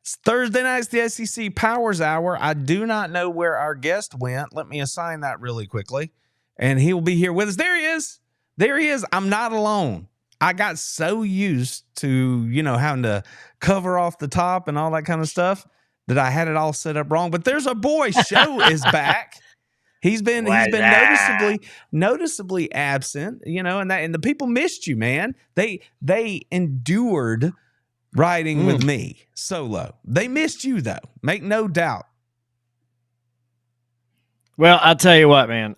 It's Thursday night's the SEC Powers Hour. I do not know where our guest went. Let me assign that really quickly. And he will be here with us. There he is. There he is. I'm not alone. I got so used to, having to cover off the top and all that kind of stuff that I had it all set up wrong. But there's a boy. Show is back. He's been noticeably absent, and the people missed you, man. They endured riding with me solo. They missed you though. Make no doubt. Well, I'll tell you what, man.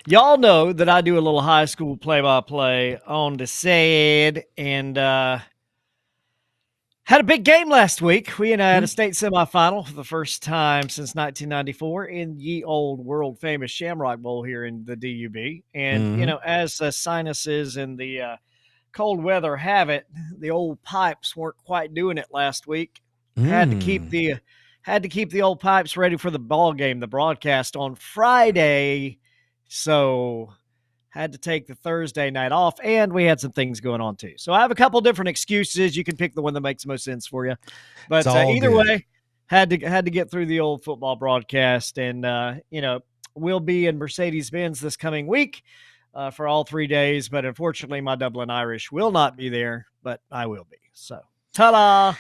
Y'all know that I do a little high school play-by-play on the side, and had a big game last week. We had a state semifinal for the first time since 1994 in ye old world famous Shamrock Bowl here in the DUB. And as sinuses and the cold weather have it, the old pipes weren't quite doing it last week. Had to keep the old pipes ready for the ball game, the broadcast on Friday. So had to take the Thursday night off, and we had some things going on too. So I have a couple different excuses. You can pick the one that makes the most sense for you. But either way, had to get through the old football broadcast, and we'll be in Mercedes-Benz this coming week for all 3 days. But unfortunately, my Dublin Irish will not be there, but I will be. So ta-da!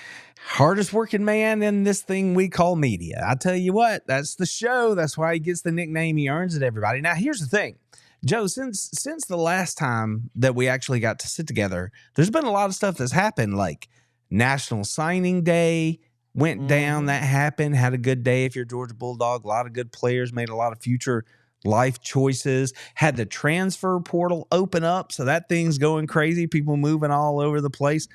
Hardest working man in this thing we call media. I tell you what, that's the show. That's why he gets the nickname he earns it, everybody. Now, here's the thing. Joe, since the last time that we actually got to sit together, there's been a lot of stuff that's happened, like National Signing Day went down. That happened. Had a good day if you're a Georgia Bulldog. A lot of good players made a lot of future life choices. Had the transfer portal open up, so that thing's going crazy. People moving all over the place.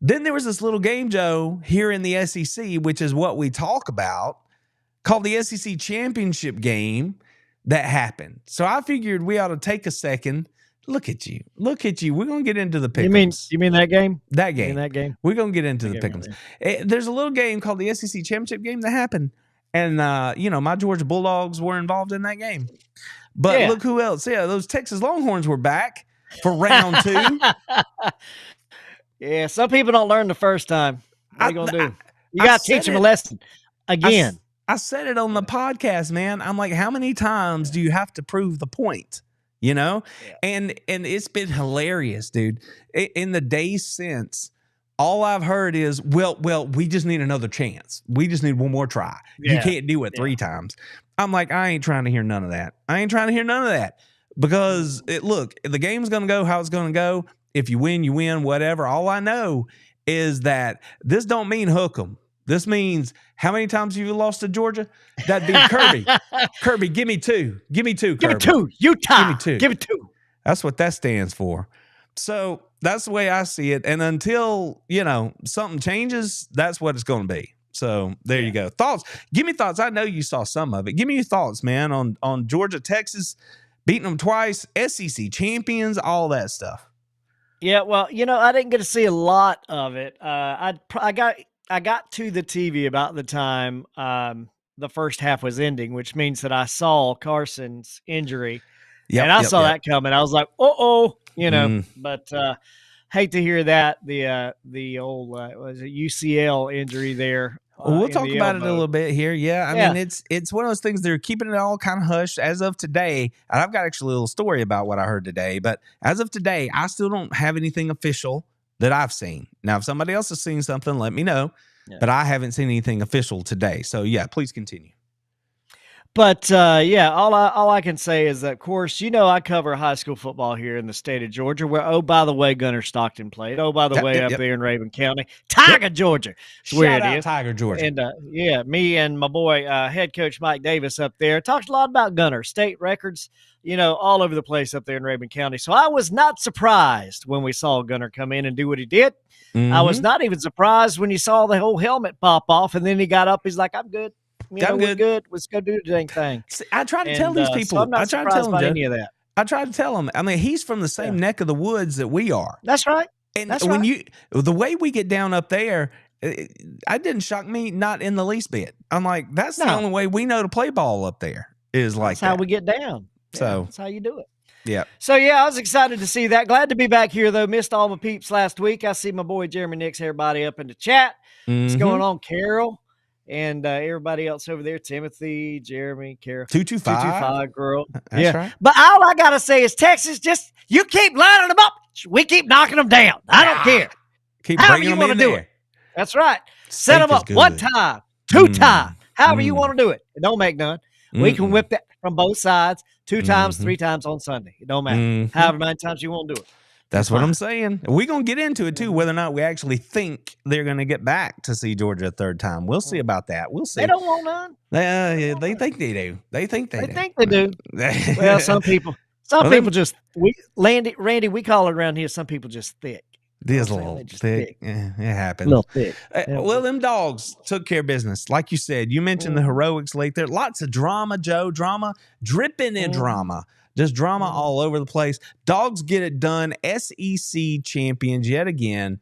Then there was this little game, Joe, here in the SEC, which is what we talk about, called the SEC Championship game that happened. So I figured we ought to take a second. Look at you. We're going to get into the pick'ems. You mean that game? That game. You mean that game? We're going to get into the pick'ems. There's a little game called the SEC Championship game that happened. And, my Georgia Bulldogs were involved in that game. But look who else. Yeah, those Texas Longhorns were back for round 2. Yeah, some people don't learn the first time. What are you going to do? You got to teach them a lesson again. I said it on the podcast, man. I'm like, how many times do you have to prove the point? And it's been hilarious, dude. In the days since, all I've heard is, well, we just need another chance. We just need one more try. Yeah. You can't do it 3 times. I'm like, I ain't trying to hear none of that. Because, the game's going to go how it's going to go. If you win, you win, whatever. All I know is that this don't mean hook 'em. This means how many times have you lost to Georgia? That'd be Kirby. Kirby, give me 2. Give me 2, Kirby. Give me 2. Utah. Give me 2. Give me 2. That's what that stands for. So that's the way I see it. And until, something changes, that's what it's going to be. So there you go. Thoughts. Give me thoughts. I know you saw some of it. Give me your thoughts, man, on Georgia, Texas, beating them twice, SEC champions, all that stuff. Yeah, well, I didn't get to see a lot of it. I got to the TV about the time the first half was ending, which means that I saw Carson's injury, and I saw that coming. I was like, but hate to hear that the old was it UCL injury there. We'll talk about it a little bit here. Yeah. I mean, it's one of those things, they're keeping it all kind of hushed as of today. And I've got actually a little story about what I heard today, but as of today, I still don't have anything official that I've seen. Now, if somebody else has seen something, let me know, but I haven't seen anything official today. So please continue. But all I can say is that, of course, I cover high school football here in the state of Georgia. Where, oh, by the way, Gunnar Stockton played. Oh, by the way, up there in Raven County, Tiger, Georgia. Shout out Tiger, Georgia. And me and my boy, head coach Mike Davis up there talked a lot about Gunnar, state records, all over the place up there in Raven County. So I was not surprised when we saw Gunnar come in and do what he did. Mm-hmm. I was not even surprised when you saw the whole helmet pop off, and then he got up. He's like, "I'm good." We're good. Let's go do the dang thing. See, I try to tell these people. So I'm not surprised about any of that. I try to tell them. I mean, he's from the same neck of the woods that we are. That's right. And the way we get down up there, it didn't shock me, not in the least bit. I'm like, that's the only way we know to play ball up there is like that's how we get down. So that's how you do it. Yeah. So, yeah, I was excited to see that. Glad to be back here, though. Missed all my peeps last week. I see my boy Jeremy Nix, everybody up in the chat. What's going on, Carol? And everybody else over there, Timothy, Jeremy, Carol. 225. Girl. That's right. But all I got to say is Texas, just you keep lining them up. We keep knocking them down. I don't care. Keep However bringing you them want in to do there. it. That's right. Steak Set them is up good. one time, two times, however you want to do it. It don't make none. We can whip that from both sides 2 times, 3 times on Sunday. It don't matter. However many times you want to do it. That's what I'm saying. We're going to get into it, too, whether or not we actually think they're going to get back to see Georgia a third time. We'll see about that. We'll see. They don't want none. They think they do. They think they do. Well, some people just, Randy, we call it around here, some people just thick. It is a little thick. Yeah, it happens. A little thick. Well, them dogs took care of business. Like you said, you mentioned the heroics late there. Lots of drama, Joe. Drama, dripping in drama. Just drama all over the place. Dogs get it done. SEC champions yet again.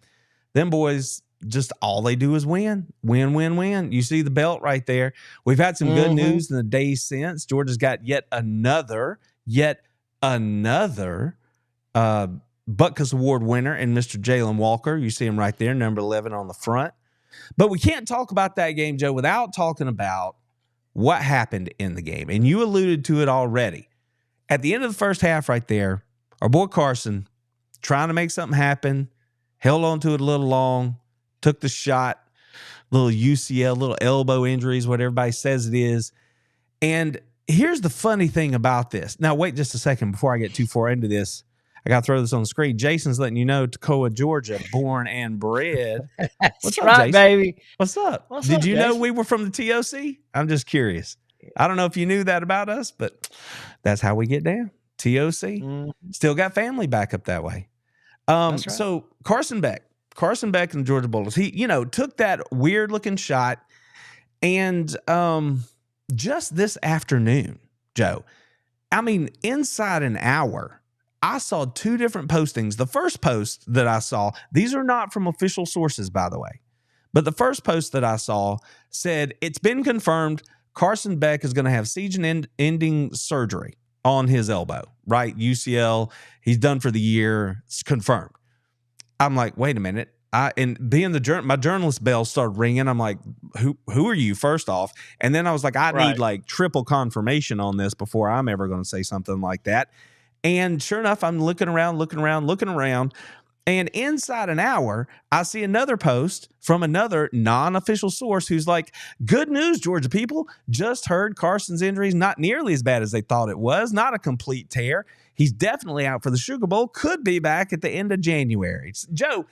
Them boys, just all they do is win. Win, win, win. You see the belt right there. We've had some good news in the days since. Georgia's got yet another Butkus Award winner in Mr. Jalen Walker. You see him right there, number 11 on the front. But we can't talk about that game, Joe, without talking about what happened in the game. And you alluded to it already. At the end of the first half right there, our boy Carson, trying to make something happen, held on to it a little long, took the shot, little UCL, little elbow injuries, what everybody says it is. And here's the funny thing about this. Now, wait just a second before I get too far into this. I got to throw this on the screen. Jason's letting you know, Toccoa, Georgia, born and bred. What's up, right, Jason? baby. What's up? Did you know we were from the TOC? I'm just curious. I don't know if you knew that about us, but that's how we get down. TOC. Still got family back up that way. Right. So Carson Beck and the Georgia Bulldogs, he, took that weird looking shot. And just this afternoon, Joe, I mean, inside an hour, I saw 2 different postings. The first post that I saw, these are not from official sources, by the way, but the first post that I saw said, it's been confirmed Carson Beck is going to have season-ending surgery on his elbow, right? UCL, he's done for the year. It's confirmed. I'm like, wait a minute. My journalist bell started ringing. I'm like, who are you, first off? And then I was like, I need like triple confirmation on this before I'm ever going to say something like that. And sure enough, I'm looking around. And inside an hour, I see another post from another non-official source who's like, good news, Georgia people. Just heard Carson's injury is not nearly as bad as they thought it was. Not a complete tear. He's definitely out for the Sugar Bowl. Could be back at the end of January. Joe,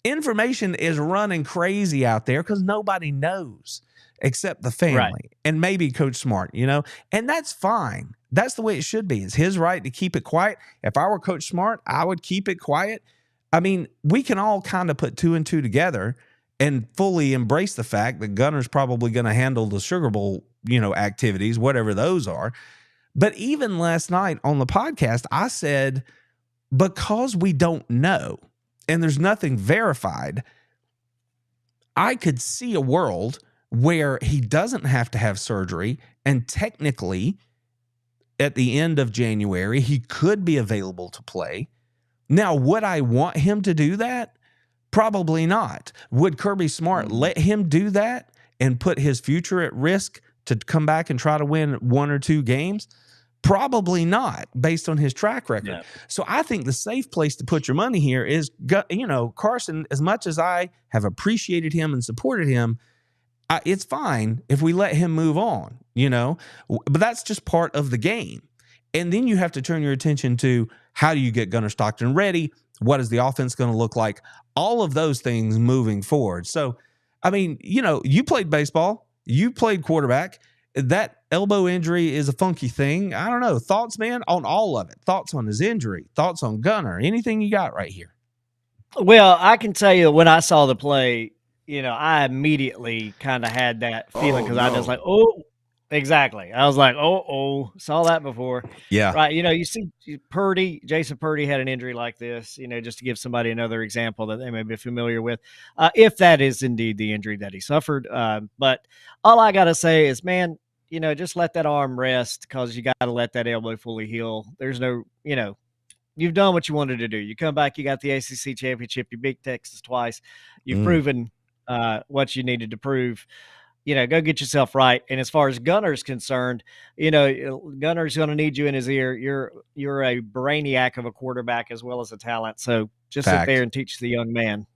information is running crazy out there because nobody knows except the family and maybe Coach Smart, and that's fine. That's the way it should be. It's his right to keep it quiet. If I were Coach Smart, I would keep it quiet. I mean, we can all kind of put 2 and 2 together and fully embrace the fact that Gunner's probably going to handle the Sugar Bowl, activities, whatever those are. But even last night on the podcast, I said, because we don't know and there's nothing verified, I could see a world where he doesn't have to have surgery and technically at the end of January, he could be available to play. Now, would I want him to do that? Probably not. Would Kirby Smart let him do that and put his future at risk to come back and try to win 1 or 2 games? Probably not, based on his track record. Yeah. So I think the safe place to put your money here is, Carson, as much as I have appreciated him and supported him, it's fine if we let him move on, but that's just part of the game. And then you have to turn your attention to, how do you get Gunner Stockton ready? What is the offense going to look like? All of those things moving forward. So, I mean, you played baseball, you played quarterback. That elbow injury is a funky thing. I don't know. Thoughts, man, on all of it. Thoughts on his injury. Thoughts on Gunner. Anything you got right here? Well, I can tell you when I saw the play, I immediately kind of had that feeling because I was like, oh, exactly. I was like, saw that before. Yeah. Right. You see Jason Purdy had an injury like this, just to give somebody another example that they may be familiar with, if that is indeed the injury that he suffered. But all I got to say is, man, just let that arm rest because you got to let that elbow fully heal. There's no, you've done what you wanted to do. You come back, you got the ACC championship, you beat Texas twice. You've proven what you needed to prove. Go get yourself right. And as far as Gunner's concerned, Gunner's going to need you in his ear. You're a brainiac of a quarterback as well as a talent. So just sit there and teach the young man,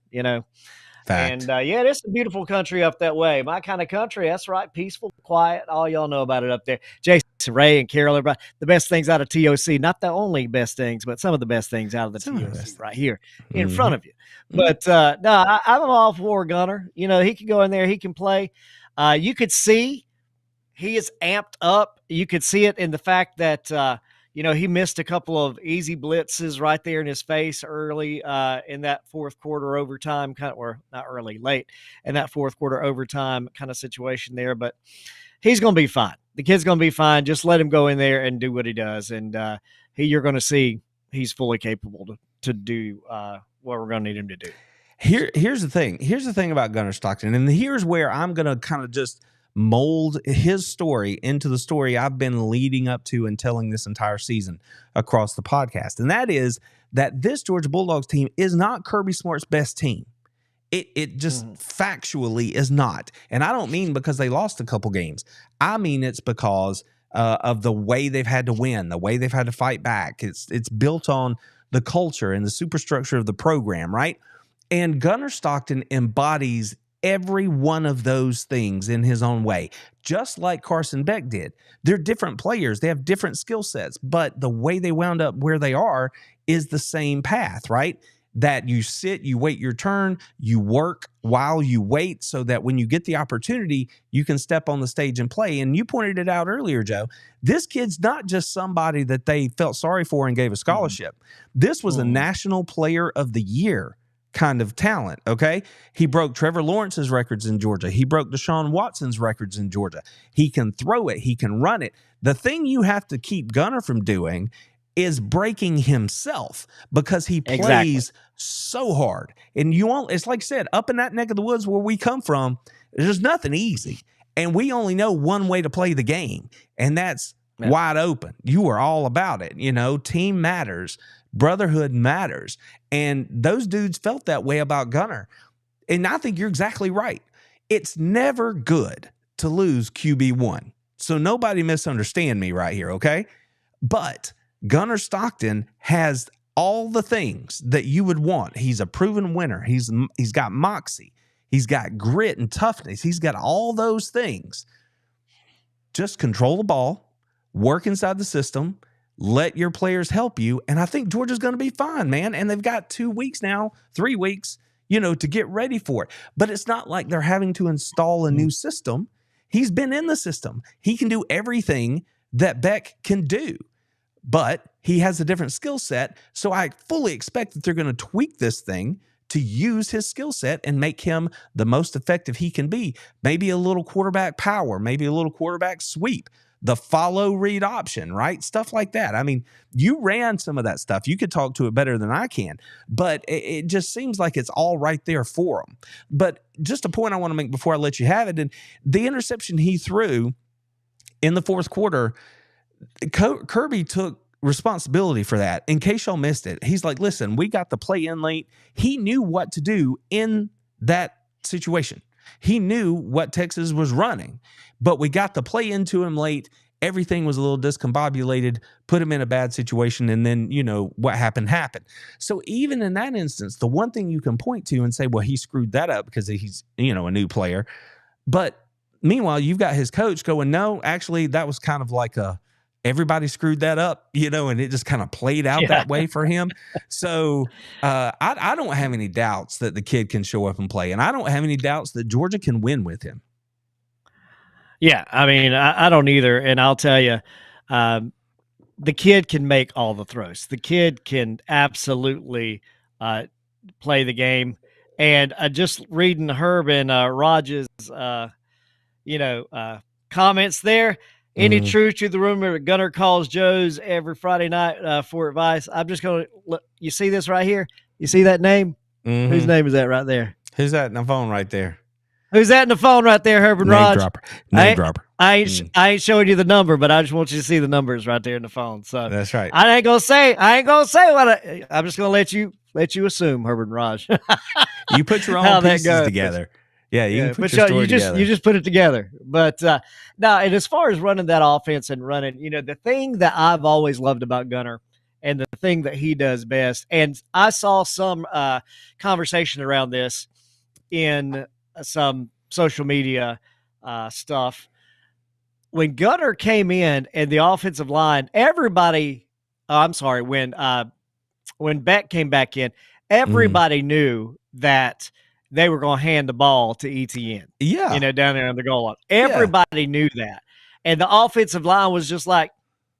Fact. And it's a beautiful country up that way. My kind of country. That's right. Peaceful, quiet. All y'all know about it up there. Jason, Ray, and Carol, everybody, the best things out of TOC. Not the only best things, but some of the best things out of the TOC right here in front of you. But no, I'm all for Gunner. He can go in there. He can play. You could see he is amped up. You could see it in the fact that, he missed a couple of easy blitzes right there in his face early in that fourth quarter overtime, or not early, late in that fourth quarter overtime kind of situation there. But he's going to be fine. The kid's going to be fine. Just let him go in there and do what he does. And you're going to see he's fully capable to do what we're going to need him to do. Here's the thing. Here's the thing about Gunner Stockton. And here's where I'm going to kind of just mold his story into the story I've been leading up to and telling this entire season across the podcast. And that is that this Georgia Bulldogs team is not Kirby Smart's best team. It just factually is not. And I don't mean because they lost a couple games. I mean it's because of the way they've had to win, the way they've had to fight back. It's built on the culture and the superstructure of the program, right? And Gunner Stockton embodies every one of those things in his own way, just like Carson Beck did. They're different players. They have different skill sets, but the way they wound up where they are is the same path, right? That you sit, you wait your turn, you work while you wait so that when you get the opportunity, you can step on the stage and play. And you pointed it out earlier, Joe. This kid's not just somebody that they felt sorry for and gave a scholarship. This was a National Player of the Year kind of talent, okay? He broke Trevor Lawrence's records in Georgia. He broke Deshaun Watson's records in Georgia. He can throw it. He can run it. The thing you have to keep Gunner from doing is breaking himself because he plays so hard. And it's like I said, up in that neck of the woods where we come from, there's nothing easy. And we only know one way to play the game, and that's wide open. You are all about it. Team matters. Brotherhood matters. And those dudes felt that way about Gunner. And I think you're exactly right. It's never good to lose QB1. So nobody misunderstand me right here, okay? But Gunner Stockton has all the things that you would want. He's a proven winner. He's got moxie. He's got grit and toughness. He's got all those things. Just control the ball, work inside the system, let your players help you, and I think Georgia's going to be fine, man. And they've got 2 weeks now, 3 weeks, to get ready for it. But it's not like they're having to install a new system. He's been in the system. He can do everything that Beck can do, but he has a different skill set. So I fully expect that they're going to tweak this thing to use his skill set and make him the most effective he can be. Maybe a little quarterback power, maybe a little quarterback sweep, the follow read option, right? Stuff like that. I mean, you ran some of that stuff. You could talk to it better than I can, but it just seems like it's all right there for him. But just a point I want to make before I let you have it, and the interception he threw in the fourth quarter, Kirby took responsibility for that. In case y'all missed it, he's like, listen, we got the play in late. He knew what to do in that situation. He knew what Texas was running, but we got the play into him late. Everything was a little discombobulated, put him in a bad situation, and then, what happened. So even in that instance, the one thing you can point to and say, well, he screwed that up because he's, a new player. But meanwhile, you've got his coach going, no, actually, that was kind of like everybody screwed that up, and it just kind of played out that way for him. So I don't have any doubts that the kid can show up and play, and I don't have any doubts that Georgia can win with him. Yeah, I mean, I don't either, and I'll tell you, the kid can make all the throws. The kid can absolutely play the game. And just reading Herb and Raj's, comments there. Any truth to the rumor that Gunner calls Joe's every Friday night for advice? I'm just going to look. You see this right here? You see that name? Whose name is that right there? Who's that in the phone right there? Who's that in the phone right there, Herb and Name Raj? dropper. Name dropper. I ain't showing you the number, but I just want you to see the numbers right there in the phone. So That's right. I ain't gonna say what I'm just gonna let you assume, Herbert and Raj. You put your own pieces together. Yeah, you can put your story together. You just put it together. But now, and as far as running that offense and running, the thing that I've always loved about Gunner and the thing that he does best, and I saw some conversation around this in some social media stuff. When Gunner came in and the offensive line, everybody, when Beck came back in, everybody knew that they were going to hand the ball to ETN. Yeah. Down there on the goal line. Everybody knew that. And the offensive line was just like,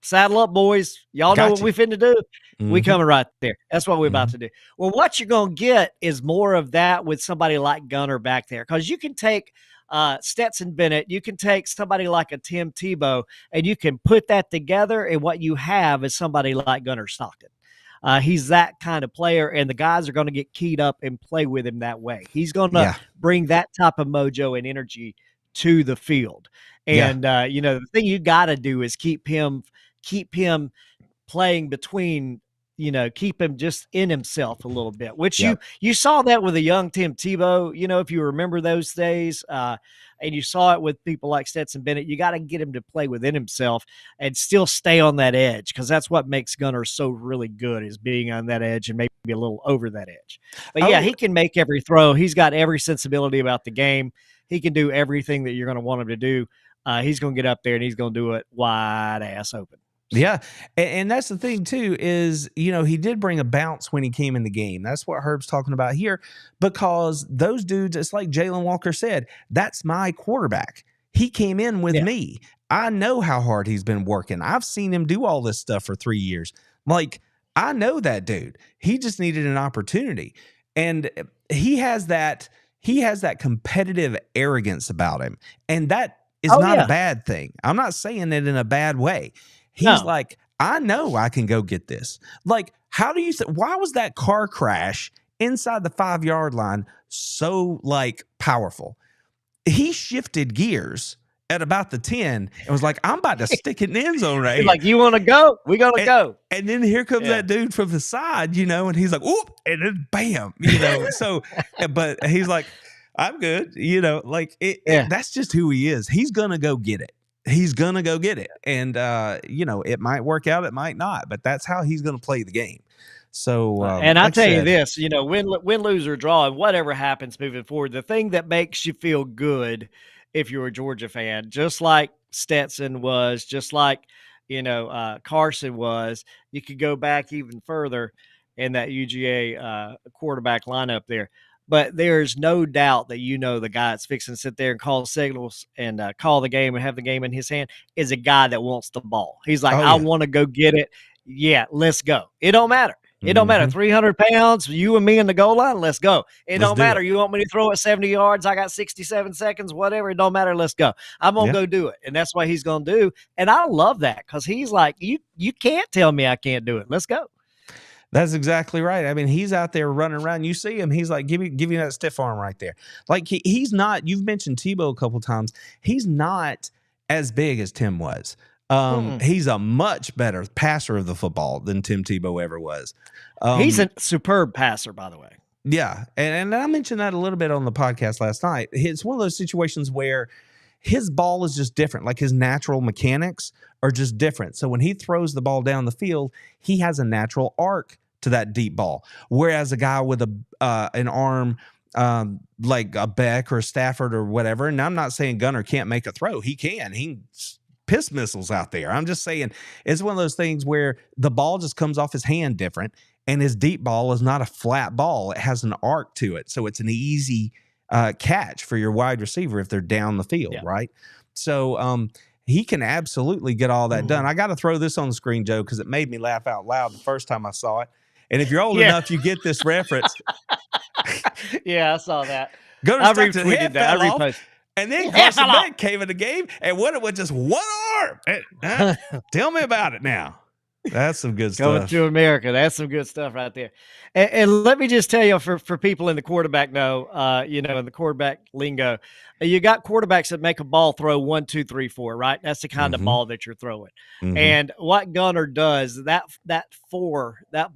saddle up, boys. Y'all know what we finna do. We coming right there. That's what we're about to do. Well, what you're going to get is more of that with somebody like Gunner back there. Because you can take Stetson Bennett, you can take somebody like a Tim Tebow, and you can put that together, and what you have is somebody like Gunner Stockton. He's that kind of player, and the guys are going to get keyed up and play with him that way. He's going to bring that type of mojo and energy to the field. And, the thing you got to do is keep him playing between, keep him just in himself a little bit, which you saw that with a young Tim Tebow, if you remember those days, and you saw it with people like Stetson Bennett. You got to get him to play within himself and still stay on that edge, because that's what makes Gunner so really good, is being on that edge and maybe a little over that edge. But he can make every throw. He's got every sensibility about the game. He can do everything that you're going to want him to do. He's going to get up there and he's going to do it wide ass open. Yeah. And that's the thing too, is, he did bring a bounce when he came in the game. That's what Herb's talking about here, because those dudes, it's like Jalen Walker said, that's my quarterback. He came in with me. I know how hard he's been working. I've seen him do all this stuff for 3 years. Like, I know that dude. He just needed an opportunity. And he has that competitive arrogance about him. And that is not a bad thing. I'm not saying it in a bad way. He's like, I know I can go get this. Like, how do you why was that car crash inside the 5-yard line so powerful? He shifted gears at about the 10 and was like, I'm about to stick it in the end zone right here. Like, you want to go? We got to go. And then here comes that dude from the side, and he's like, whoop, and then bam, so, but he's like, I'm good, that's just who he is. He's going to go get it. And, it might work out, it might not, but that's how he's going to play the game. So, and I'll tell you this, win, lose, or draw, and whatever happens moving forward, the thing that makes you feel good if you're a Georgia fan, just like Stetson was, just like, Carson was, you could go back even further in that UGA quarterback lineup there. But there's no doubt that the guy that's fixing to sit there and call signals and call the game and have the game in his hand is a guy that wants the ball. He's like, I want to go get it. Yeah, let's go. It don't matter. It don't matter. 300 pounds, you and me in the goal line, let's go. Let's don't matter. You want me to throw it 70 yards? I got 67 seconds, whatever. It don't matter. Let's go. I'm going to go do it. And that's what he's going to do. And I love that, because he's like, you can't tell me I can't do it. Let's go. That's exactly right. I mean, he's out there running around. You see him. He's like, give me that stiff arm right there. Like, he's not, you've mentioned Tebow a couple times. He's not as big as Tim was. He's a much better passer of the football than Tim Tebow ever was. He's a superb passer, by the way. Yeah. And I mentioned that a little bit on the podcast last night. It's one of those situations where his ball is just different. Like, his natural mechanics are just different. So when he throws the ball down the field, he has a natural arc to that deep ball. Whereas a guy with an arm like a Beck or a Stafford or whatever, and I'm not saying Gunner can't make a throw. He can. He piss missiles out there. I'm just saying it's one of those things where the ball just comes off his hand different, and his deep ball is not a flat ball. It has an arc to it. So it's an easy catch for your wide receiver if they're down the field, right? So he can absolutely get all that done. I got to throw this on the screen, Joe, because it made me laugh out loud the first time I saw it. And if you're old enough, you get this reference. I saw that. I retweeted that. I reposted. And then Carson Beck came in the game and won it with just one arm. Tell me about it now. That's some good Coming stuff. to America. That's some good stuff right there. And let me just tell you, for people in the quarterback in the quarterback lingo, you got quarterbacks that make a ball throw 1, 2, 3, 4, right? That's the kind of ball that you're throwing. And what Gunner does, that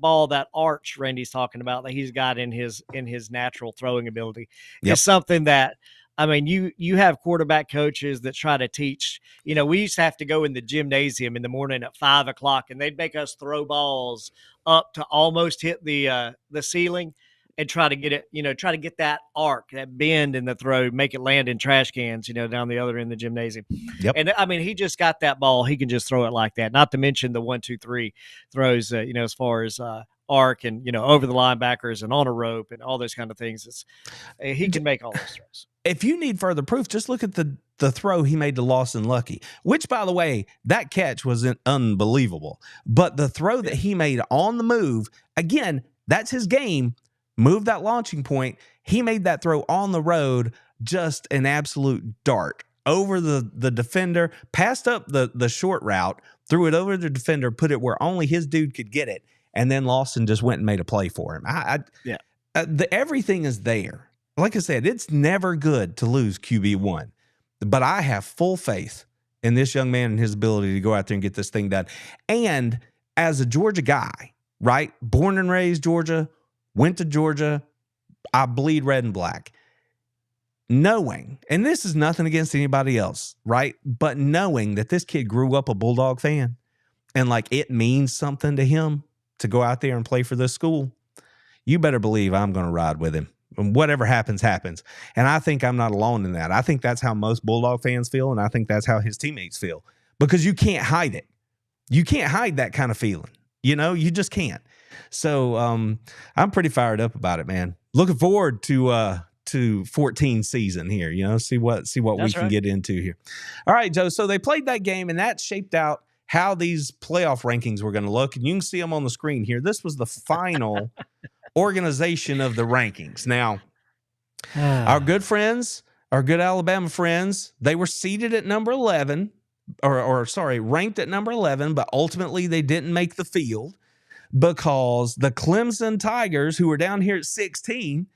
ball, that arch Randy's talking about that he's got in his natural throwing ability is something that, I mean, you have quarterback coaches that try to teach. We used to have to go in the gymnasium in the morning at 5:00, and they'd make us throw balls up to almost hit the ceiling and try to get it, try to get that arc, that bend in the throw, make it land in trash cans, down the other end of the gymnasium. And I mean, he just got that ball. He can just throw it like that. Not to mention the 1, 2, 3 throws, as far as arc and, over the linebackers and on a rope and all those kind of things. He can make all those throws. If you need further proof, just look at the throw he made to Lawson Lucky, which, by the way, that catch was unbelievable. But the throw that he made on the move, again, that's his game. Move that launching point. He made that throw on the road, just an absolute dart over the defender, passed up the short route, threw it over the defender, put it where only his dude could get it, and then Lawson just went and made a play for him. Everything is there. Like I said, it's never good to lose QB1, but I have full faith in this young man and his ability to go out there and get this thing done. And as a Georgia guy, right, born and raised Georgia, went to Georgia, I bleed red and black. Knowing, and this is nothing against anybody else, right, but knowing that this kid grew up a Bulldog fan and like it means something to him to go out there and play for this school, you better believe I'm going to ride with him. And whatever happens, happens. And I think I'm not alone in that. I think that's how most Bulldog fans feel, and I think that's how his teammates feel, because you can't hide it. You can't hide that kind of feeling. You just can't. So I'm pretty fired up about it, man. Looking forward to 14 season here, see what we can get into here. All right, Joe. So they played that game, and that shaped out how these playoff rankings were going to look. And you can see them on the screen here. This was the final organization of the rankings. Now, our good friends, our good Alabama friends, they were seated at number 11, ranked at number 11, but ultimately they didn't make the field because the Clemson Tigers, who were down here at 16,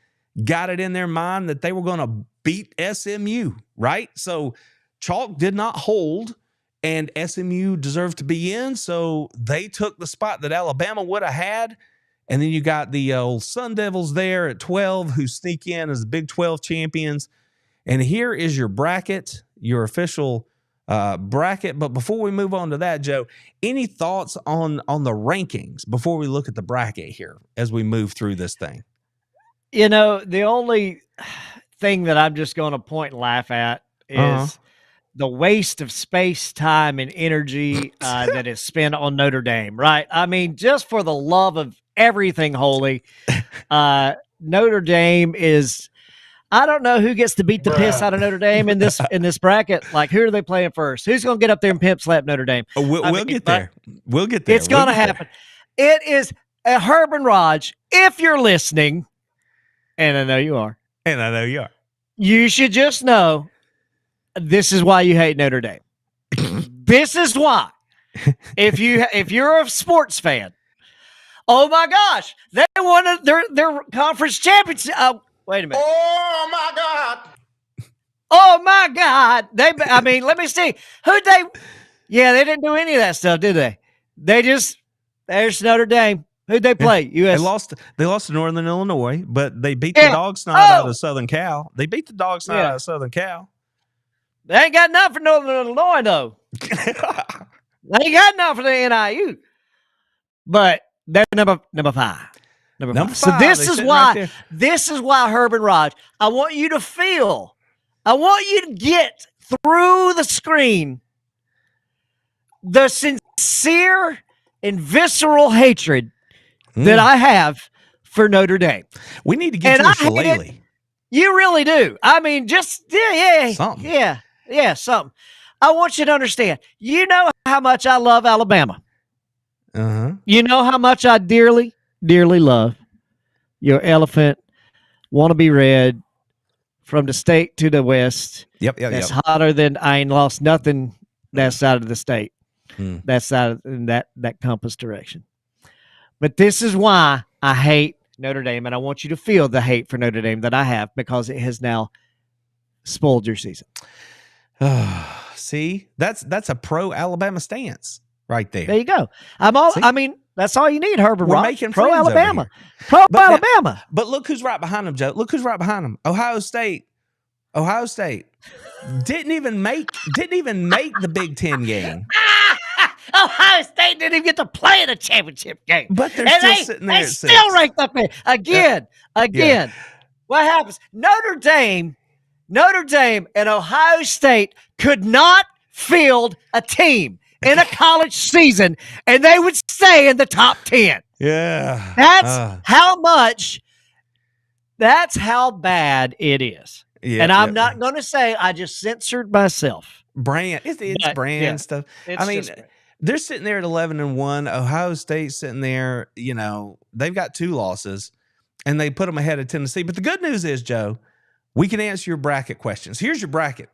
got it in their mind that they were going to beat SMU, right? So chalk did not hold, and SMU deserved to be in, so they took the spot that Alabama would have had. And then you got the old Sun Devils there at 12 who sneak in as the Big 12 champions. And here is your bracket, your official bracket. But before we move on to that, Joe, any thoughts on the rankings before we look at the bracket here as we move through this thing? The only thing that I'm just going to point and laugh at is the waste of space, time, and energy that is spent on Notre Dame, right? I mean, just for the love of everything holy, Notre Dame is, I don't know who gets to beat the piss out of Notre Dame in this bracket. Like, who are they playing first? Who's going to get up there and pimp slap Notre Dame? We'll get there. We'll get there. It's going to happen. It is Herb and Raj, if you're listening, and I know you are. You should just know this is why you hate Notre Dame. This is why. If you're a sports fan, oh my gosh, they won their conference championship. Wait a minute. Oh my God. Oh my God. Let me see. Yeah, they didn't do any of that stuff, did they? There's Notre Dame. Who'd they play? US. They lost to Northern Illinois, but they beat the dog snot out of Southern Cal. They beat the dog snot out of Southern Cal. They ain't got nothing for Northern Illinois, though. They ain't got nothing for the NIU. But they're number five. Number five. So this is why Herb and Raj, I want you to get through the screen the sincere and visceral hatred that I have for Notre Dame. We need to get to a shillelagh. You really do. I mean, just something. Something. I want you to understand. You know how much I love Alabama. You know how much I dearly, dearly love your elephant, want to be red, from the state to the west. Yep. That's hotter than I ain't lost nothing that side of the state. That's in that compass direction. But this is why I hate Notre Dame, and I want you to feel the hate for Notre Dame that I have, because it has now spoiled your season. See, that's a pro Alabama stance right there. There you go. I mean, that's all you need, Herbert. We're Ross. making pro friends Alabama, over here. pro Alabama. But look who's right behind them, Joe. Look who's right behind them. Ohio State didn't even make the Big Ten game. Ohio State didn't even get to play in a championship game, but they're still sitting there. They still ranked up there again. Yeah. What happens? Notre Dame, and Ohio State could not field a team in a college season, and they would stay in the top 10. Yeah, That's how bad it is. Yeah, and I'm not going to say I just censored myself. Brand, it's brand stuff. I mean, they're sitting there at 11-1. Ohio State's sitting there. You know, they've got 2 losses, and they put them ahead of Tennessee. But the good news is, Joe, we can answer your bracket questions. Here's your bracket.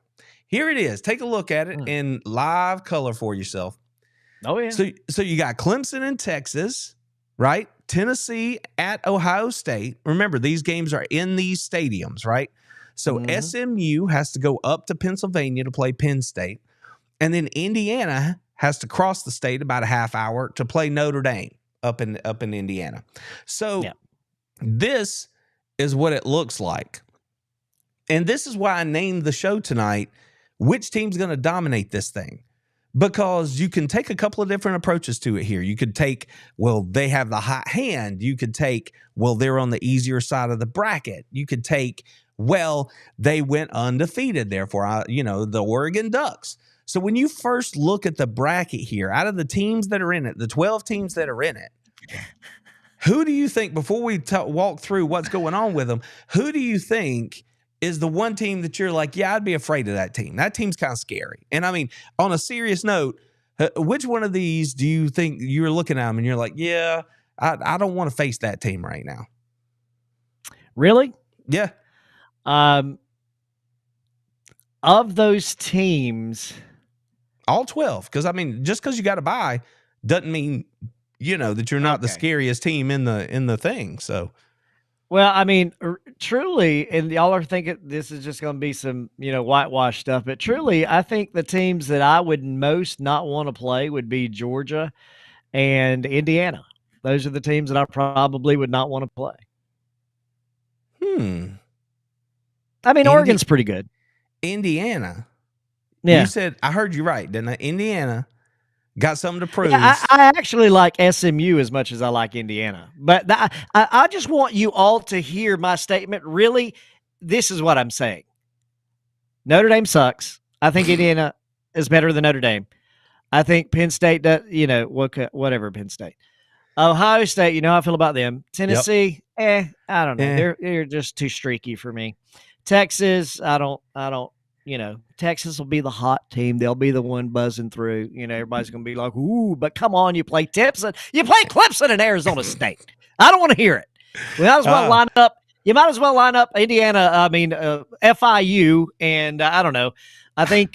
Here it is. Take a look at it in live color for yourself. Oh yeah. So you got Clemson in Texas, right? Tennessee at Ohio State. Remember, these games are in these stadiums, right? So SMU has to go up to Pennsylvania to play Penn State. And then Indiana has to cross the state about a half hour to play Notre Dame up in Indiana. So this is what it looks like. And this is why I named the show tonight, which team's going to dominate this thing? Because you can take a couple of different approaches to it here. You could take, well, they have the hot hand. You could take, well, they're on the easier side of the bracket. You could take, well, they went undefeated, therefore, the Oregon Ducks. So when you first look at the bracket here, out of the teams that are in it, the 12 teams that are in it, who do you think, before we walk through what's going on with them, who do you think is the one team that you're like, yeah, I'd be afraid of that team? That team's kind of scary. And I mean, on a serious note, which one of these do you think you're looking at them and you're like, yeah, I don't want to face that team right now? Really? Yeah. Of those teams, all 12. Because I mean, just because you got to buy doesn't mean, that you're not the scariest team in the thing. So, well, I mean, truly, and y'all are thinking this is just going to be some, whitewash stuff, but truly, I think the teams that I would most not want to play would be Georgia and Indiana. Those are the teams that I probably would not want to play. I mean, Oregon's pretty good. Indiana. Yeah. You said, I heard you right, didn't I? Indiana got something to prove. Yeah, I actually like SMU as much as I like Indiana. But I just want you all to hear my statement. Really, this is what I'm saying. Notre Dame sucks. I think Indiana is better than Notre Dame. I think Penn State does, whatever Penn State. Ohio State, you know how I feel about them. Tennessee, I don't know. They're just too streaky for me. Texas, I don't, Texas will be the hot team. They'll be the one buzzing through. Everybody's going to be like, ooh, but come on, you play Clemson. You play Clemson and Arizona State. I don't want to hear it. We might as well line up. You might as well line up Indiana, FIU, and I don't know. I think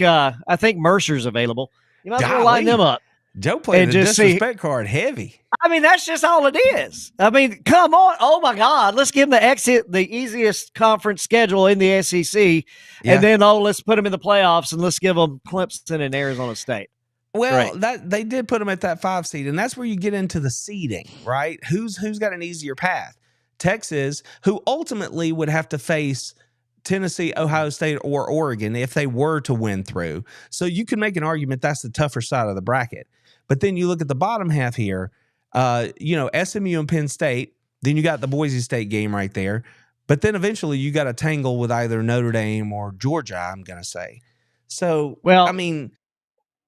Mercer's available. You might as well line them up. Joe played the disrespect card heavy. I mean, that's just all it is. I mean, come on. Oh, my God. Let's give them the easiest conference schedule in the SEC, and then, let's put them in the playoffs, and let's give them Clemson and Arizona State. Well, that they did put them at that 5 seed, and that's where you get into the seeding, right? Who's got an easier path? Texas, who ultimately would have to face Tennessee, Ohio State, or Oregon if they were to win through. So you can make an argument that's the tougher side of the bracket. But then you look at the bottom half here, SMU and Penn State, then you got the Boise State game right there. But then eventually you got to tangle with either Notre Dame or Georgia, I'm going to say. So, well, I mean,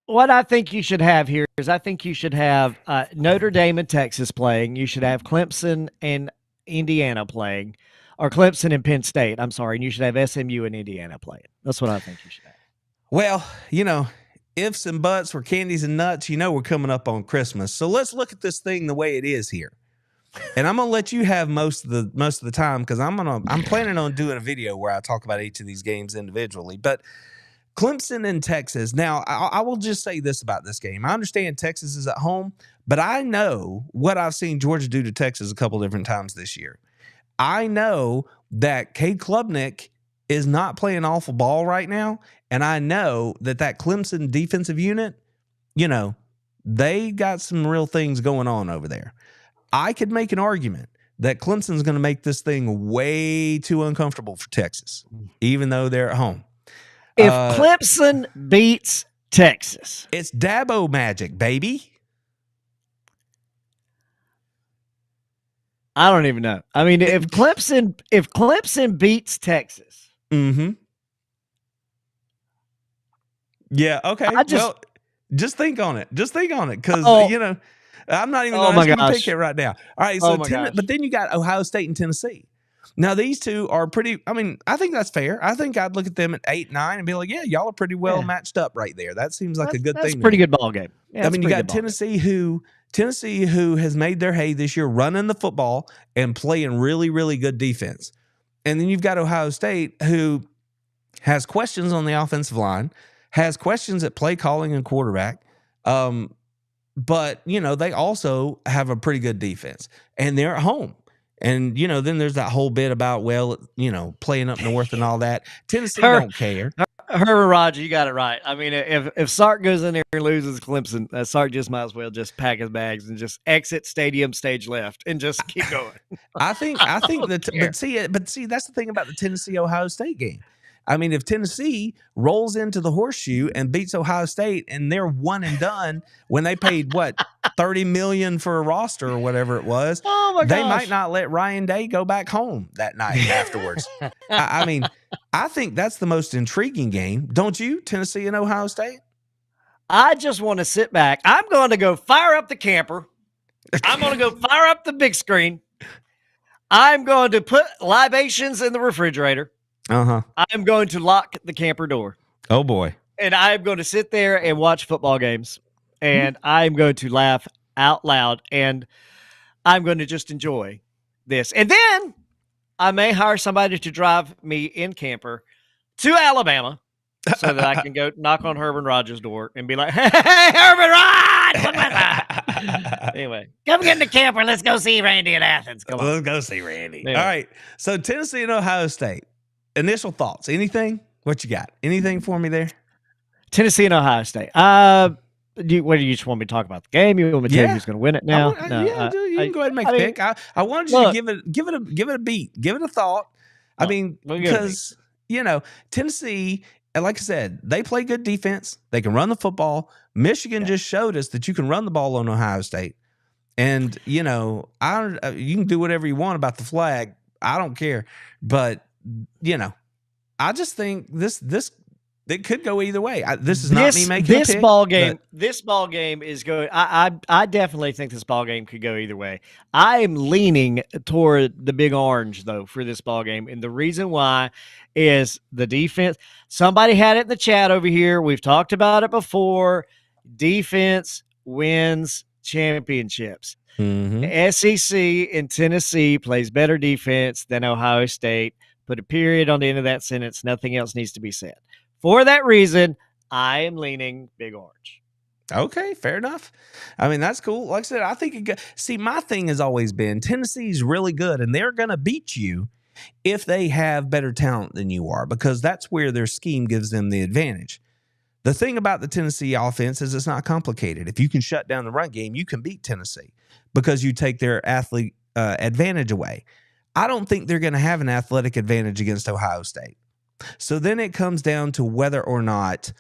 what I think you should have here is I think you should have Notre Dame and Texas playing. You should have Clemson and Indiana playing, or Clemson and Penn State. I'm sorry. And you should have SMU and Indiana playing. That's what I think you should have. Well, ifs and buts were candies and nuts, we're coming up on Christmas. So let's look at this thing the way it is here. And I'm going to let you have most of the time, because I'm planning on doing a video where I talk about each of these games individually. But Clemson and Texas. Now, I will just say this about this game. I understand Texas is at home, but I know what I've seen Georgia do to Texas a couple different times this year. I know that Cade Klubnik is not playing awful ball right now, and I know that Clemson defensive unit, they got some real things going on over there. I could make an argument that Clemson's going to make this thing way too uncomfortable for Texas, even though they're at home. If Clemson beats Texas, it's Dabo magic, baby. I don't even know. I mean, if Clemson beats Texas, yeah, okay. Just think on it. Just think on it, because I'm not even going to ask you to pick it right now. All right, so but then you got Ohio State and Tennessee. Now, these two are pretty, I think that's fair. I think I'd look at them at 8-9 and be like, yeah, y'all are pretty well matched up right there. That seems like a good thing. That's a pretty good ball game. Yeah, you got Tennessee who has made their hay this year running the football and playing really, really good defense. And then you've got Ohio State, who has questions on the offensive line, has questions at play calling and quarterback. But, they also have a pretty good defense. And they're at home. And, then there's that whole bit about, playing up north and all that. Tennessee don't care. Herbert Roger, you got it right. I mean, if Sark goes in there and loses Clemson, Sark just might as well just pack his bags and just exit stadium stage left and just keep going. I think that, but see, that's the thing about the Tennessee Ohio State game. I mean, if Tennessee rolls into the horseshoe and beats Ohio State and they're one and done when they paid $30 million for a roster or whatever it was, they might not let Ryan Day go back home that night afterwards. I think that's the most intriguing game, don't you? Tennessee and Ohio State. I just want to sit back. I'm going to go fire up the camper. I'm going to go fire up the big screen. I'm going to put libations in the refrigerator. I'm going to lock the camper door. Oh, boy. And I'm going to sit there and watch football games. And I'm going to laugh out loud. And I'm going to just enjoy this. And then I may hire somebody to drive me in camper to Alabama so that I can go knock on Herbert Rogers' door and be like, hey, Herbert Rod! Anyway, come get in the camper. Let's go see Randy in Athens. Come on. Let's go see Randy. Anyway. All right. So Tennessee and Ohio State. Initial thoughts. Anything? What you got? Anything for me there? Tennessee and Ohio State. What do you just want me to talk about the game? You want me to tell you who's going to win it now? You can go ahead and make a pick. I wanted you to give it a beat, give it a thought. Because Tennessee, like I said, they play good defense. They can run the football. Michigan just showed us that you can run the ball on Ohio State, and you can do whatever you want about the flag. I don't care, but I just think this it could go either way. This is not me making this a pick, ball game. This ball game is going. I definitely think this ball game could go either way. I am leaning toward the Big Orange though for this ball game, and the reason why is the defense. Somebody had it in the chat over here. We've talked about it before. Defense wins championships. The SEC in Tennessee plays better defense than Ohio State. Put a period on the end of that sentence. Nothing else needs to be said. For that reason, I am leaning Big Orange. Okay, fair enough. That's cool. Like I said, I think my thing has always been Tennessee's really good, and they're going to beat you if they have better talent than you are, because that's where their scheme gives them the advantage. The thing about the Tennessee offense is it's not complicated. If you can shut down the run game, you can beat Tennessee because you take their athlete advantage away. I don't think they're going to have an athletic advantage against Ohio State. So then it comes down to whether or not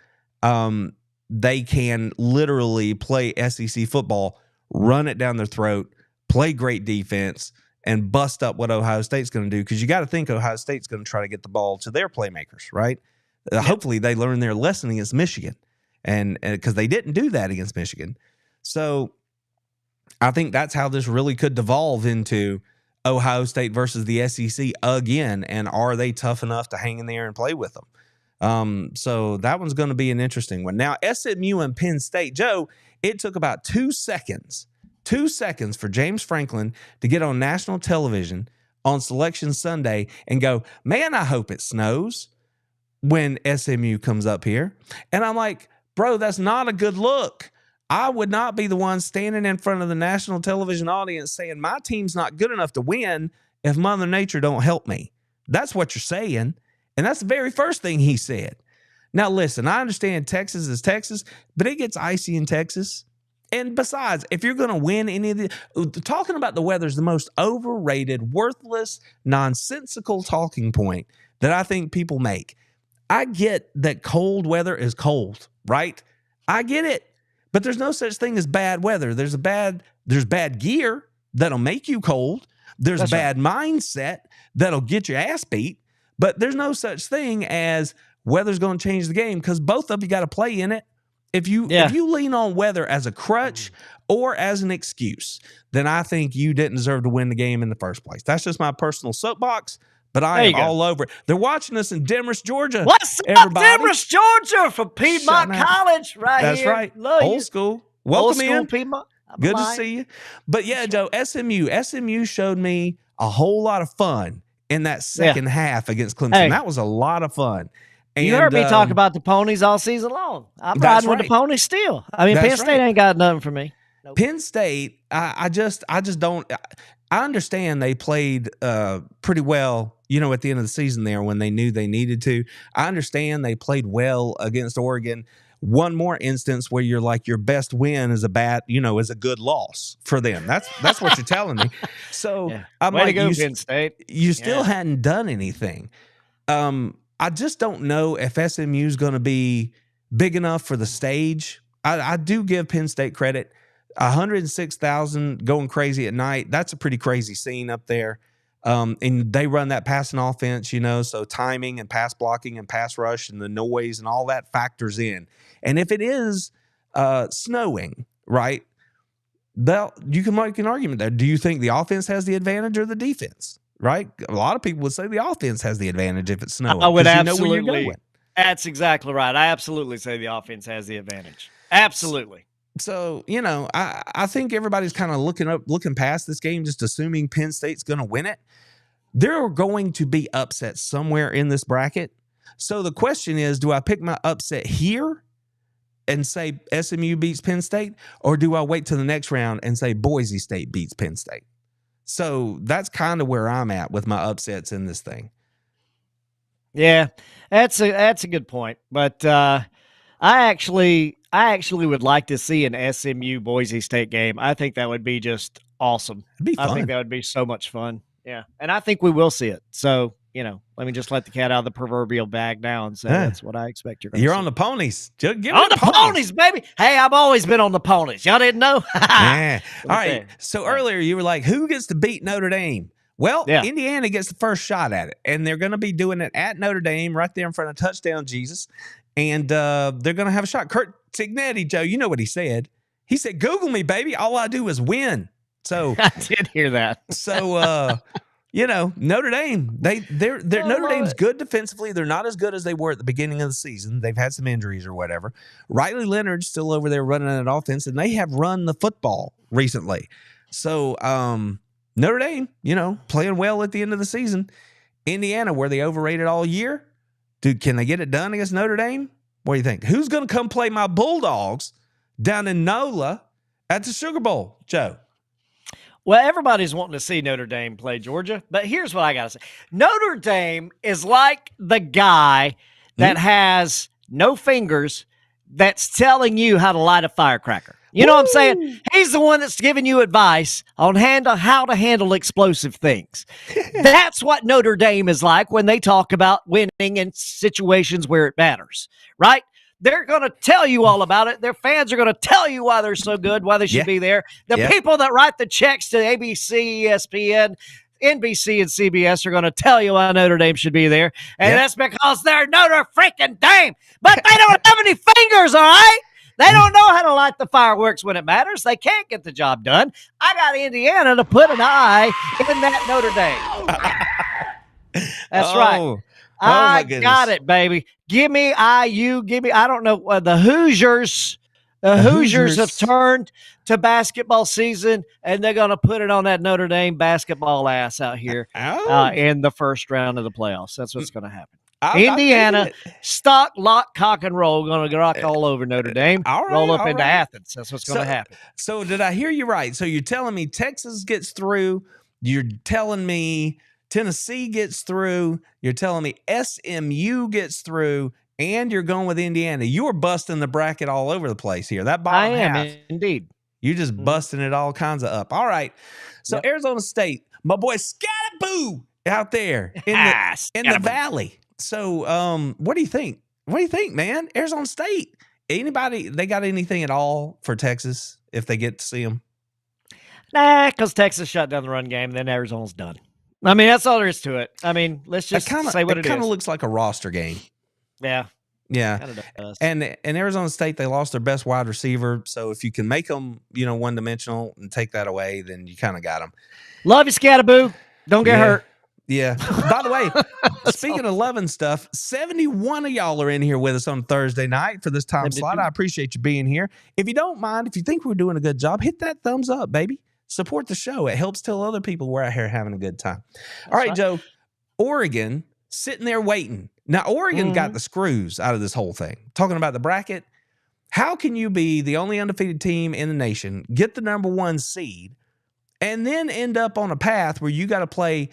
they can literally play SEC football, run it down their throat, play great defense, and bust up what Ohio State's going to do. Because you got to think Ohio State's going to try to get the ball to their playmakers, right? Hopefully they learn their lesson against Michigan, and because they didn't do that against Michigan. So I think that's how this really could devolve into Ohio State versus the SEC again, and are they tough enough to hang in there and play with them? So that one's going to be an interesting one. Now, SMU and Penn State. Joe, it took about 2 seconds for James Franklin to get on national television on Selection Sunday and go, man, I hope it snows. when SMU comes up here. And I'm like, bro, that's not a good look. I would not be the one standing in front of the national television audience saying my team's not good enough to win if Mother Nature don't help me. That's what you're saying. And that's the very first thing he said. Now, listen, I understand Texas is Texas, but it gets icy in Texas. And besides, if you're going to win any of the, talking about the weather is the most overrated, worthless, nonsensical talking point that I think people make. I get that cold weather is cold, right? I get it. But there's no such thing as bad weather. There's bad gear that'll make you cold. There's a bad mindset that'll get your ass beat. But there's no such thing as weather's going to change the game, because both of you got to play in it. If you lean on weather as a crutch or as an excuse, then I think you didn't deserve to win the game in the first place. That's just my personal soapbox. But I am all over it. They're watching us in Demorest, Georgia. What's everybody. up, Demorest, Georgia, from Piedmont College, right That's here. That's right. Love Old you. school. Welcome Old school in. Piedmont. Good to see you. But yeah, Joe, SMU showed me a whole lot of fun in that second half against Clemson. Hey. That was a lot of fun. And, you heard me talk about the ponies all season long. I'm riding with the ponies still. I mean, Penn State ain't got nothing for me. Nope. Penn State, I just don't. I understand they played pretty well, at the end of the season there when they knew they needed to. I understand they played well against Oregon. One more instance where you're like, your best win is is a good loss for them. That's what you're telling me. So I'm Way like, to go, Penn State. You still hadn't done anything. I just don't know if SMU is going to be big enough for the stage. I do give Penn State credit. 106,000 going crazy at night. That's a pretty crazy scene up there. And they run that passing offense, so timing and pass blocking and pass rush and the noise and all that factors in. And if it is snowing, right, you can make an argument there. Do you think the offense has the advantage or the defense? Right? A lot of people would say the offense has the advantage if it's snowing. I would absolutely. Know where you're going. That's exactly right. I absolutely say the offense has the advantage. Absolutely. So, I think everybody's kind of looking past this game, just assuming Penn State's going to win it. There are going to be upsets somewhere in this bracket. So the question is, do I pick my upset here and say SMU beats Penn State, or do I wait till the next round and say Boise State beats Penn State? So that's kind of where I'm at with my upsets in this thing. Yeah, that's a good point. But I actually would like to see an SMU Boise State game. I think that would be just awesome. It'd be fun. I think that would be so much fun. Yeah, and I think we will see it. So let me just let the cat out of the proverbial bag now and say that's what I expect you're going to see. You're on the ponies. Give me on the ponies, baby. Hey, I've always been on the ponies. Y'all didn't know? Yeah. All right. So earlier you were like, who gets to beat Notre Dame? Well, Indiana gets the first shot at it, and they're going to be doing it at Notre Dame right there in front of Touchdown Jesus, and they're going to have a shot. Kurt Cignetti, Joe, you know what he said. He said, Google me, baby. All I do is win. So I did hear that. So, Notre Dame, Notre Dame's good defensively. They're not as good as they were at the beginning of the season. They've had some injuries or whatever. Riley Leonard's still over there running that offense, and they have run the football recently. So, Notre Dame, playing well at the end of the season. Indiana, where they overrated all year. Dude, can they get it done against Notre Dame? What do you think? Who's going to come play my Bulldogs down in NOLA at the Sugar Bowl, Joe? Well, everybody's wanting to see Notre Dame play Georgia, but here's what I got to say. Notre Dame is like the guy that has no fingers that's telling you how to light a firecracker. You know what I'm saying? He's the one that's giving you advice on how to handle explosive things. That's what Notre Dame is like when they talk about winning in situations where it matters, right? They're going to tell you all about it. Their fans are going to tell you why they're so good, why they should be there. The people that write the checks to ABC, ESPN, NBC, and CBS are going to tell you why Notre Dame should be there. And that's because they're Notre freaking Dame. But they don't have any fingers, all right? They don't know how to light the fireworks when it matters. They can't get the job done. I got Indiana to put an eye in that Notre Dame. That's right. I got it, baby. Give me IU. I don't know. The Hoosiers. The Hoosiers have turned to basketball season, and they're going to put it on that Notre Dame basketball ass out here in the first round of the playoffs. That's what's going to happen. I'm Indiana, taking it. stock, lock, cock, and roll, going to rock all over Notre Dame. All right, roll up all into right. Athens. That's what's going to happen. So did I hear you right? So you're telling me Texas gets through. You're telling me Tennessee gets through. You're telling me SMU gets through. And you're going with Indiana. You are busting the bracket all over the place here. That bottom I am, half. indeed. You're just busting it all kinds of up. All right. So Arizona State, my boy Scatterboo out there in the valley. So what do you think? What do you think, man? Arizona State. Anybody, they got anything at all for Texas if they get to see them? Nah, because Texas shut down the run game, then Arizona's done. I mean, that's all there is to it. I mean, let's just say what it is. It kind of looks like a roster game. Yeah. Yeah. Kinda does. And Arizona State, they lost their best wide receiver. So if you can make them, one-dimensional and take that away, then you kind of got them. Love you, Scatterboo. Don't get hurt. Yeah. By the way, speaking of loving stuff, 71 of y'all are in here with us on Thursday night for this time slot. I appreciate you being here. If you don't mind, if you think we're doing a good job, hit that thumbs up, baby. Support the show. It helps tell other people we're out here having a good time. All right, Joe. Oregon sitting there waiting. Now, Oregon got the screws out of this whole thing. Talking about the bracket, how can you be the only undefeated team in the nation, get the number 1 seed, and then end up on a path where you got to play,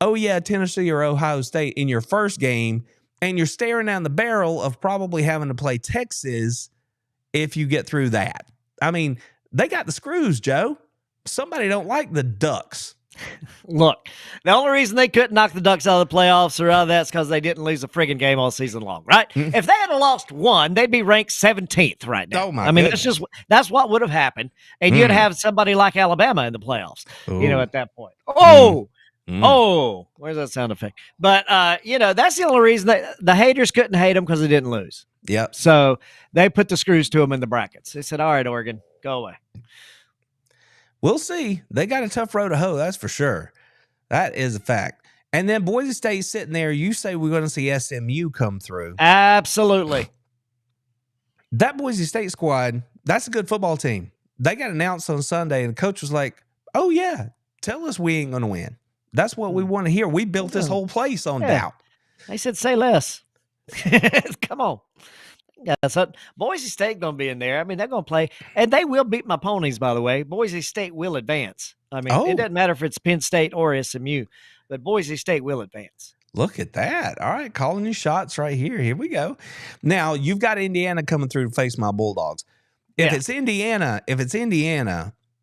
Tennessee or Ohio State in your first game, and you're staring down the barrel of probably having to play Texas if you get through that? I mean, they got the screws, Joe. Somebody don't like the Ducks. Look, the only reason they couldn't knock the Ducks out of the playoffs or out of that's because they didn't lose a friggin' game all season long, right? If they had lost one, they'd be ranked 17th right now. Oh my goodness. That's what would have happened, and you'd have somebody like Alabama in the playoffs. Ooh. At that point. Where's that sound effect? But that's the only reason that the haters couldn't hate them because they didn't lose. Yep. So they put the screws to them in the brackets. They said, "All right, Oregon, go away." We'll see. They got a tough road to hoe, that's for sure. That is a fact. And then Boise State sitting there, you say we're going to see SMU come through. Absolutely. That Boise State squad, that's a good football team. They got announced on Sunday, and the coach was like, "Oh, yeah, tell us we ain't going to win. That's what we want to hear. We built this whole place on doubt." They said, "Say less." Come on. Yeah, so Boise State going to be in there. I mean, they're going to play, and they will beat my ponies, by the way. Boise State will advance. I mean, it doesn't matter if it's Penn State or SMU, but Boise State will advance. Look at that. All right, calling you shots right here. Here we go. Now, you've got Indiana coming through to face my Bulldogs. If it's Indiana,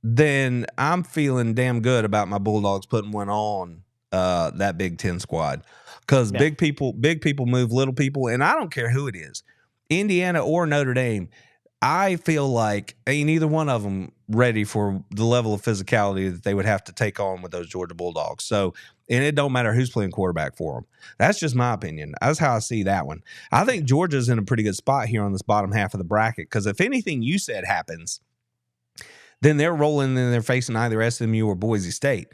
then I'm feeling damn good about my Bulldogs putting one on that Big Ten squad. Because big people move little people, and I don't care who it is. Indiana or Notre Dame, I feel like ain't either one of them ready for the level of physicality that they would have to take on with those Georgia Bulldogs. So, and it don't matter who's playing quarterback for them. That's just my opinion. That's how I see that one. I think Georgia's in a pretty good spot here on this bottom half of the bracket because if anything you said happens, then they're rolling and they're facing either SMU or Boise State.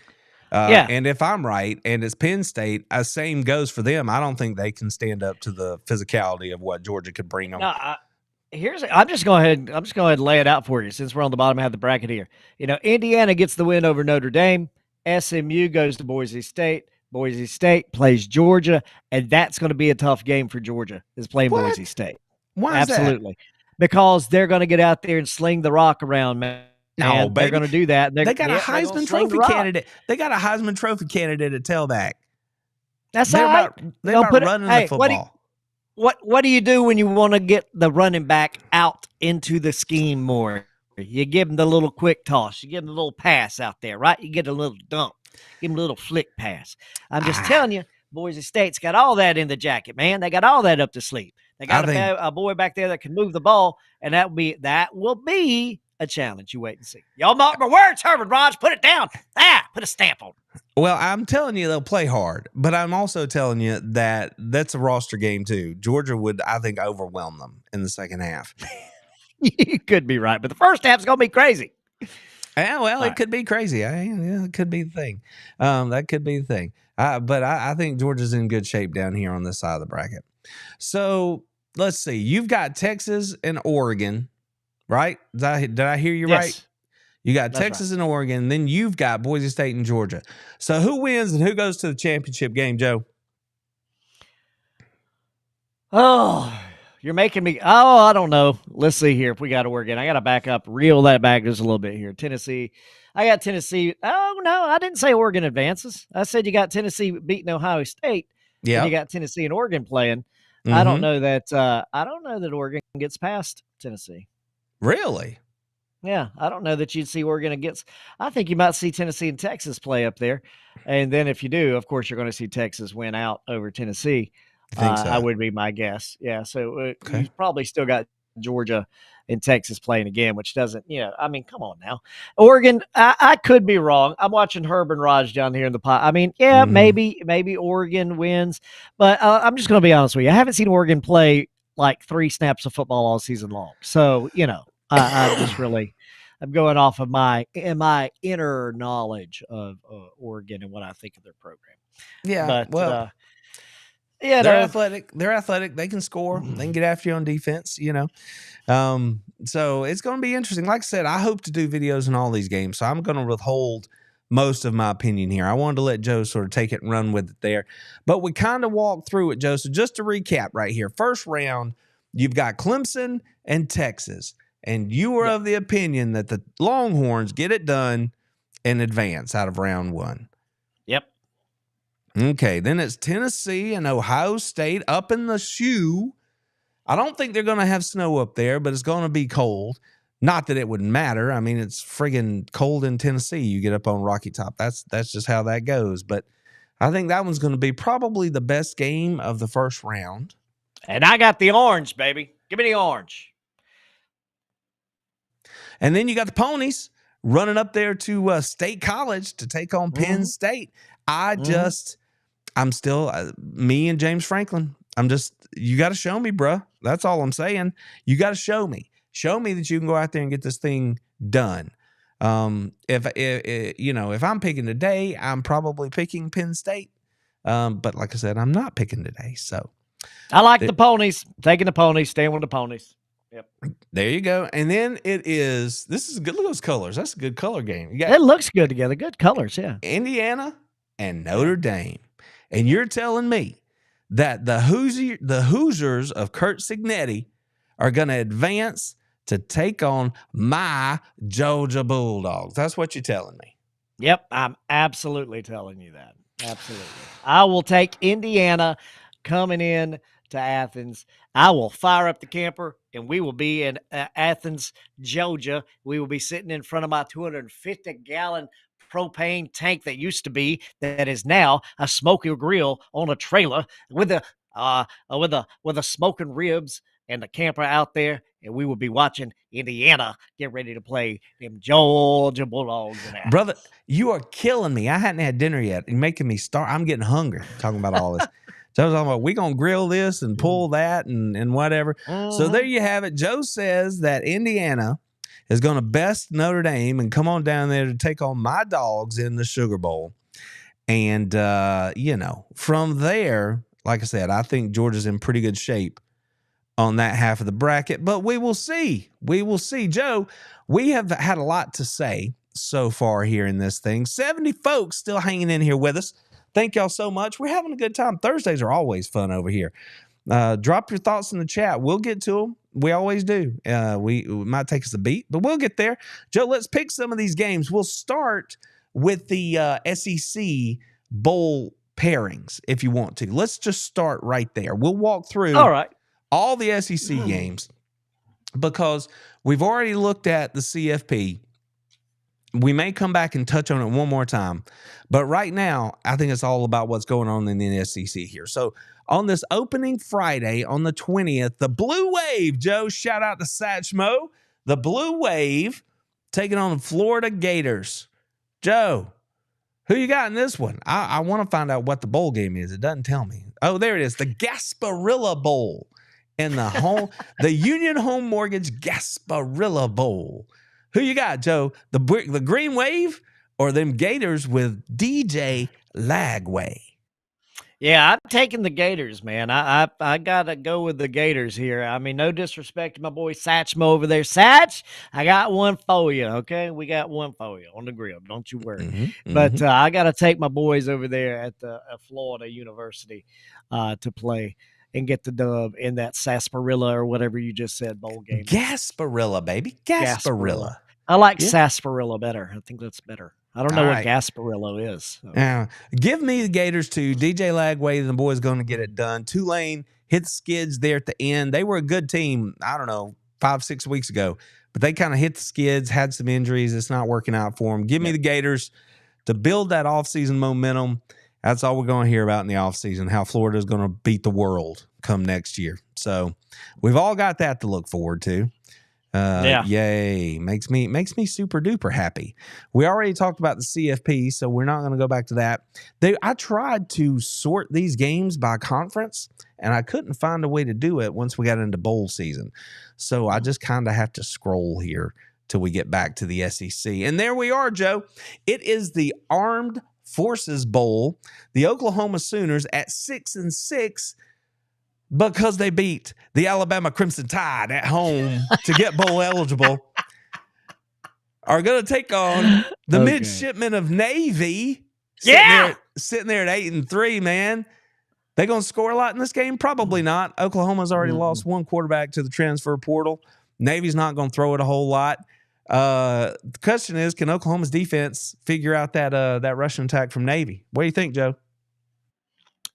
And if I'm right, and it's Penn State, same goes for them. I don't think they can stand up to the physicality of what Georgia could bring them. No, I'm just going to lay it out for you since we're on the bottom half of the bracket here. Indiana gets the win over Notre Dame. SMU goes to Boise State. Boise State plays Georgia, and that's going to be a tough game for Georgia. Is playing Boise State. Why is that? Absolutely, because they're going to get out there and sling the rock around, man. No, they're going to do that. They got a Heisman Trophy candidate. They got a Heisman Trophy candidate at tailback. That's all right. They're about running the football. What do you do when you want to get the running back out into the scheme more? You give him the little quick toss. You give him a little pass out there, right? You get a little dump. Give him a little flick pass. I'm just telling you, Boise State's got all that in the jacket, man. They got all that up to sleep. They got a boy back there that can move the ball, and that will be a challenge. You wait and see. Y'all mark my words, Herbert Raj. Put it down. Put a stamp on it. Well, I'm telling you they'll play hard, but I'm also telling you that that's a roster game too. Georgia would, I think, overwhelm them in the second half. You could be right, but the first half's going to be crazy. Yeah, well, it could be crazy. It could be the thing. That could be the thing. But I think Georgia's in good shape down here on this side of the bracket. So let's see. You've got Texas and Oregon. Right? Did I hear you right? You got Texas and Oregon, then you've got Boise State and Georgia. So who wins and who goes to the championship game, Joe? Oh, you're making me. Oh, I don't know. Let's see here if we got Oregon. I got to back up, reel that back just a little bit here. Tennessee. I got Tennessee. Oh, no, I didn't say Oregon advances. I said you got Tennessee beating Ohio State, and you Yep. got Tennessee and Oregon playing. I don't Mm-hmm. know that. I don't know that Oregon gets past Tennessee. Really? Yeah, I don't know that you'd see Oregon against. I think you might see Tennessee and Texas play up there, and then if you do, of course, you're going to see Texas win out over Tennessee. I think I so. would be my guess. Yeah, so Okay. you probably still got Georgia and Texas playing again, which doesn't. I mean, come on now, Oregon. I could be wrong. I'm watching Herb and Raj down here in the pot. I mean, yeah, Mm-hmm. maybe Oregon wins, but I'm just going to be honest with you. I haven't seen Oregon play like 3 snaps of football all season long, so I'm just really I'm going off of my inner knowledge of Oregon and what I think of their program. Yeah. But Well, you they're know, athletic. They're athletic. They can score. They can get after you on defense. So it's going to be interesting. Like I said, I hope to do videos in all these games. So I'm going to withhold most of my opinion here. I wanted to let Joe sort of take it and run with it there. But we kind of walked through it, Joe. So just to recap right here, first round, you've got Clemson and Texas. And you were yep, of the opinion that the Longhorns get it done and advance out of round one. yep. Okay, then it's Tennessee and Ohio State up in the shoe. I don't think they're going to have snow up there, but it's going to be cold. Not that it would matter. I mean, it's friggin' cold in Tennessee. You get up on Rocky Top. That's just how that goes. But I think that one's going to be probably the best game of the first round. And I got the orange, baby. Give me the orange. And then you got the Ponies running up there to State College to take on Penn State. I'm still me and James Franklin. You got to show me, bruh. That's all I'm saying. You got to show me. Show me that you can go out there and get this thing done. If I'm picking today, I'm probably picking Penn State. But like I said, I'm not picking today. So I like the ponies. Taking the ponies, staying with the ponies. Yep. There you go. And then this is good. Look at those colors. That's a good color game. You got It looks good together. Good colors, yeah. Indiana and Notre Dame. And you're telling me that the Hoosiers of Kurt Signetti are going to advance to take on my Georgia Bulldogs. That's what you're telling me. Yep, I'm absolutely telling you that. Absolutely. I will take Indiana coming in to Athens. I will fire up the camper, and we will be in Athens, Georgia. We will be sitting in front of my 250-gallon propane tank that is now a smoky grill on a trailer with a smoking ribs and the camper out there, and we will be watching Indiana get ready to play them Georgia Bulldogs in Athens. Brother, you are killing me. I hadn't had dinner yet. You're making me start. I'm getting hungry talking about all this. So I was talking about we're going to grill this and pull that and whatever. So there you have it. Joe says that Indiana is going to best Notre Dame and come on down there to take on my dogs in the Sugar Bowl. And, from there, like I said, I think Georgia's in pretty good shape on that half of the bracket. But we will see. We will see. Joe, we have had a lot to say so far here in this thing. 70 folks still hanging in here with us. Thank y'all so much. We're having a good time. Thursdays are always fun over here. Drop your thoughts in the chat. We'll get to them. We always do. It might take us a beat, but we'll get there. Joe, let's pick some of these games. We'll start with the SEC bowl pairings if you want to. Let's just start right there. We'll walk through all the SEC games because we've already looked at the CFP. We may come back and touch on it one more time. But right now, I think it's all about what's going on in the SEC here. So on this opening Friday on the 20th, the Blue Wave, Joe, shout out to Satchmo, the Blue Wave taking on the Florida Gators. Joe, who you got in this one? I want to find out what the bowl game is. It doesn't tell me. Oh, there it is. The Gasparilla Bowl and the Union Home Mortgage Gasparilla Bowl. Who you got, Joe? The Green Wave or them Gators with DJ Lagway? Yeah, I'm taking the Gators, man. I gotta go with the Gators here. I mean, no disrespect to my boy Satchmo over there. Satch, I got one for you, okay? We got one for you on the grill. Don't you worry. But I gotta take my boys over there at the Florida University to play. and get the dub in that sarsaparilla or whatever you just said bowl game. Gasparilla, baby. Gasparilla. I like Yeah. sarsaparilla better. I think that's better. I don't know All what right. Gasparilla is. So. Now, give me the Gators too. DJ Lagway and the boys going to get it done. Tulane hit the skids there at the end. They were a good team, I don't know, 5-6 weeks ago, but they kind of hit the skids, had some injuries. It's not working out for them. Give me the Gators to build that offseason momentum. That's all we're going to hear about in the offseason, how Florida is going to beat the world come next year. So we've all got that to look forward to. Yay. Makes me super duper happy. We already talked about the CFP, so we're not going to go back to that. I tried to sort these games by conference, and I couldn't find a way to do it once we got into bowl season. So I just kind of have to scroll here till we get back to the SEC. And there we are, Joe. It is the Armed Forces Bowl. The Oklahoma Sooners at 6-6 because they beat the Alabama Crimson Tide at home to get bowl eligible, are going to take on the midshipmen of Navy. Sitting there at 8-3, man. They going to score a lot in this game? Probably not. Oklahoma's already lost one quarterback to the transfer portal. Navy's not going to throw it a whole lot. The question is, can Oklahoma's defense figure out that Russian attack from Navy? What do you think, Joe?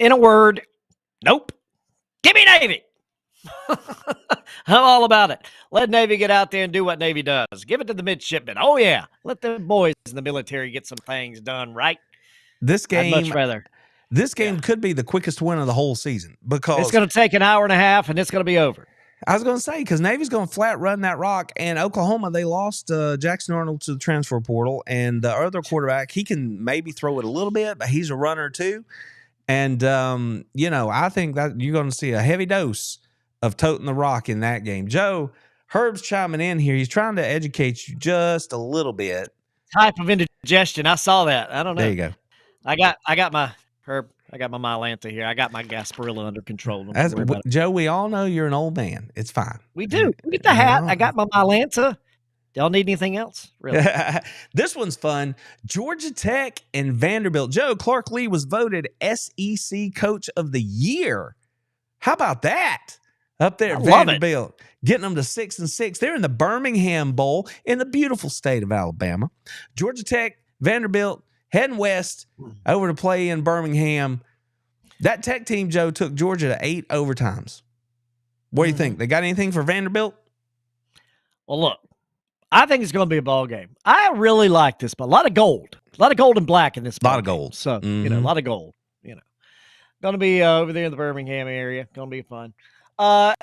In a word, nope. Give me Navy. I'm all about it. Let Navy get out there and do what Navy does. Give it to the midshipmen. Oh, yeah. Let the boys in the military get some things done, right? This game, I'd much rather. This game could be the quickest win of the whole season because it's going to take an hour and a half, and it's going to be over. I was going to say, because Navy's going to flat run that rock, and Oklahoma, they lost Jackson Arnold to the transfer portal, and the other quarterback, he can maybe throw it a little bit, but he's a runner too. And, I think that you're going to see a heavy dose of toting the rock in that game. Joe, Herb's chiming in here. He's trying to educate you just a little bit. Type of indigestion. I saw that. I don't know. There you go. I got my Herb. I got my Mylanta here. I got my Gasparilla under control. Joe, we all know you're an old man. It's fine. We do. Get the hat. I got my Mylanta. Y'all need anything else? Really? This one's fun. Georgia Tech and Vanderbilt. Joe, Clark Lee was voted SEC Coach of the Year. How about that? Up there at Vanderbilt, getting them to 6-6. They're in the Birmingham Bowl in the beautiful state of Alabama. Georgia Tech, Vanderbilt, heading west over to play in Birmingham. That Tech team, Joe, took Georgia to 8 overtimes. What do you think? They got anything for Vanderbilt? Well, look. I think it's going to be a ball game. I really like this, but a lot of gold and black in this. A lot of gold. So, a lot of gold, going to be over there in the Birmingham area. Going to be fun.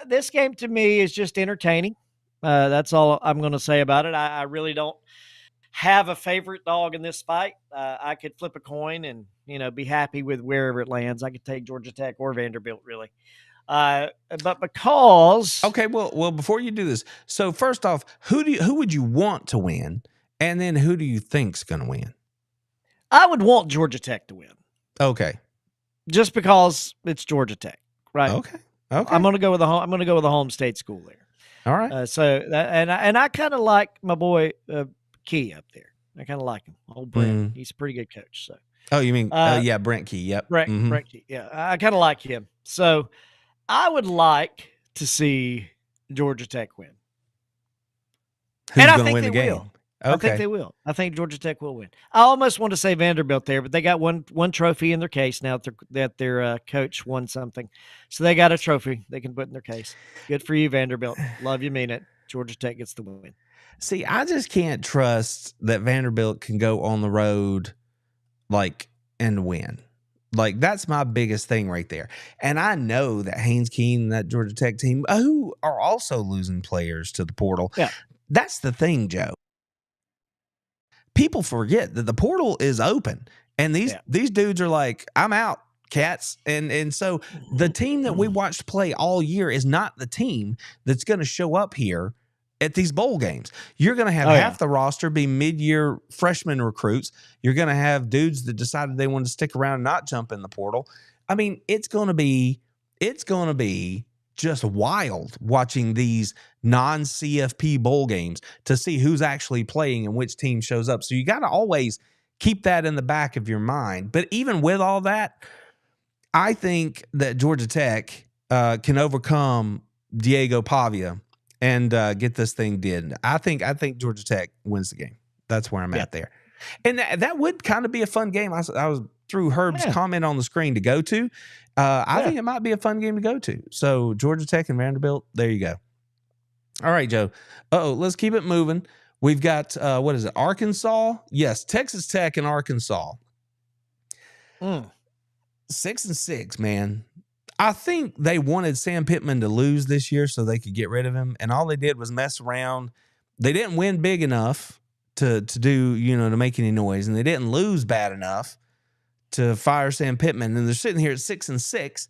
This game to me is just entertaining. That's all I'm going to say about it. I really don't have a favorite dog in this fight. I could flip a coin and, be happy with wherever it lands. I could take Georgia Tech or Vanderbilt really. But because well, before you do this, so first off, who would you want to win, and then who do you think's going to win? I would want Georgia Tech to win. Okay, just because it's Georgia Tech, right? Okay. I'm going to go with the home. I'm going to go with the home state school there. All right. I kind of like my boy Key up there. I kind of like him. Old Brent. He's a pretty good coach. So. Oh, you mean Brent Key? Yep. Brent Key. Yeah, I kind of like him. So. I would like to see Georgia Tech win. Who's going to win the game? Okay. I think they will. I think Georgia Tech will win. I almost want to say Vanderbilt there, but they got one trophy in their case now that their coach won something. So they got a trophy they can put in their case. Good for you, Vanderbilt. Love you, mean it. Georgia Tech gets the win. See, I just can't trust that Vanderbilt can go on the road and win. That's my biggest thing right there. And I know that Haynes Keene and that Georgia Tech team, who are also losing players to the portal. Yeah. That's the thing, Joe. People forget that the portal is open. And these dudes are like, I'm out, cats. And so the team that we watched play all year is not the team that's going to show up here at these bowl games. You're going to have half the roster be mid-year freshman recruits. You're going to have dudes that decided they wanted to stick around and not jump in the portal. I mean, it's going to be just wild watching these non-CFP bowl games to see who's actually playing and which team shows up. So you got to always keep that in the back of your mind. But even with all that, I think that Georgia Tech can overcome Diego Pavia and get this thing did. I think Georgia Tech wins the game. That's where I'm at there. And that would kind of be a fun game. I was through Herb's comment on the screen to go to. I think it might be a fun game to go to. So Georgia Tech and Vanderbilt, there you go. All right, Joe. Let's keep it moving. We've got, what is it, Arkansas? Yes, Texas Tech and Arkansas. 6-6, man. I think they wanted Sam Pittman to lose this year so they could get rid of him, and all they did was mess around. They didn't win big enough to do, to make any noise, and they didn't lose bad enough to fire Sam Pittman. And they're sitting here at 6-6,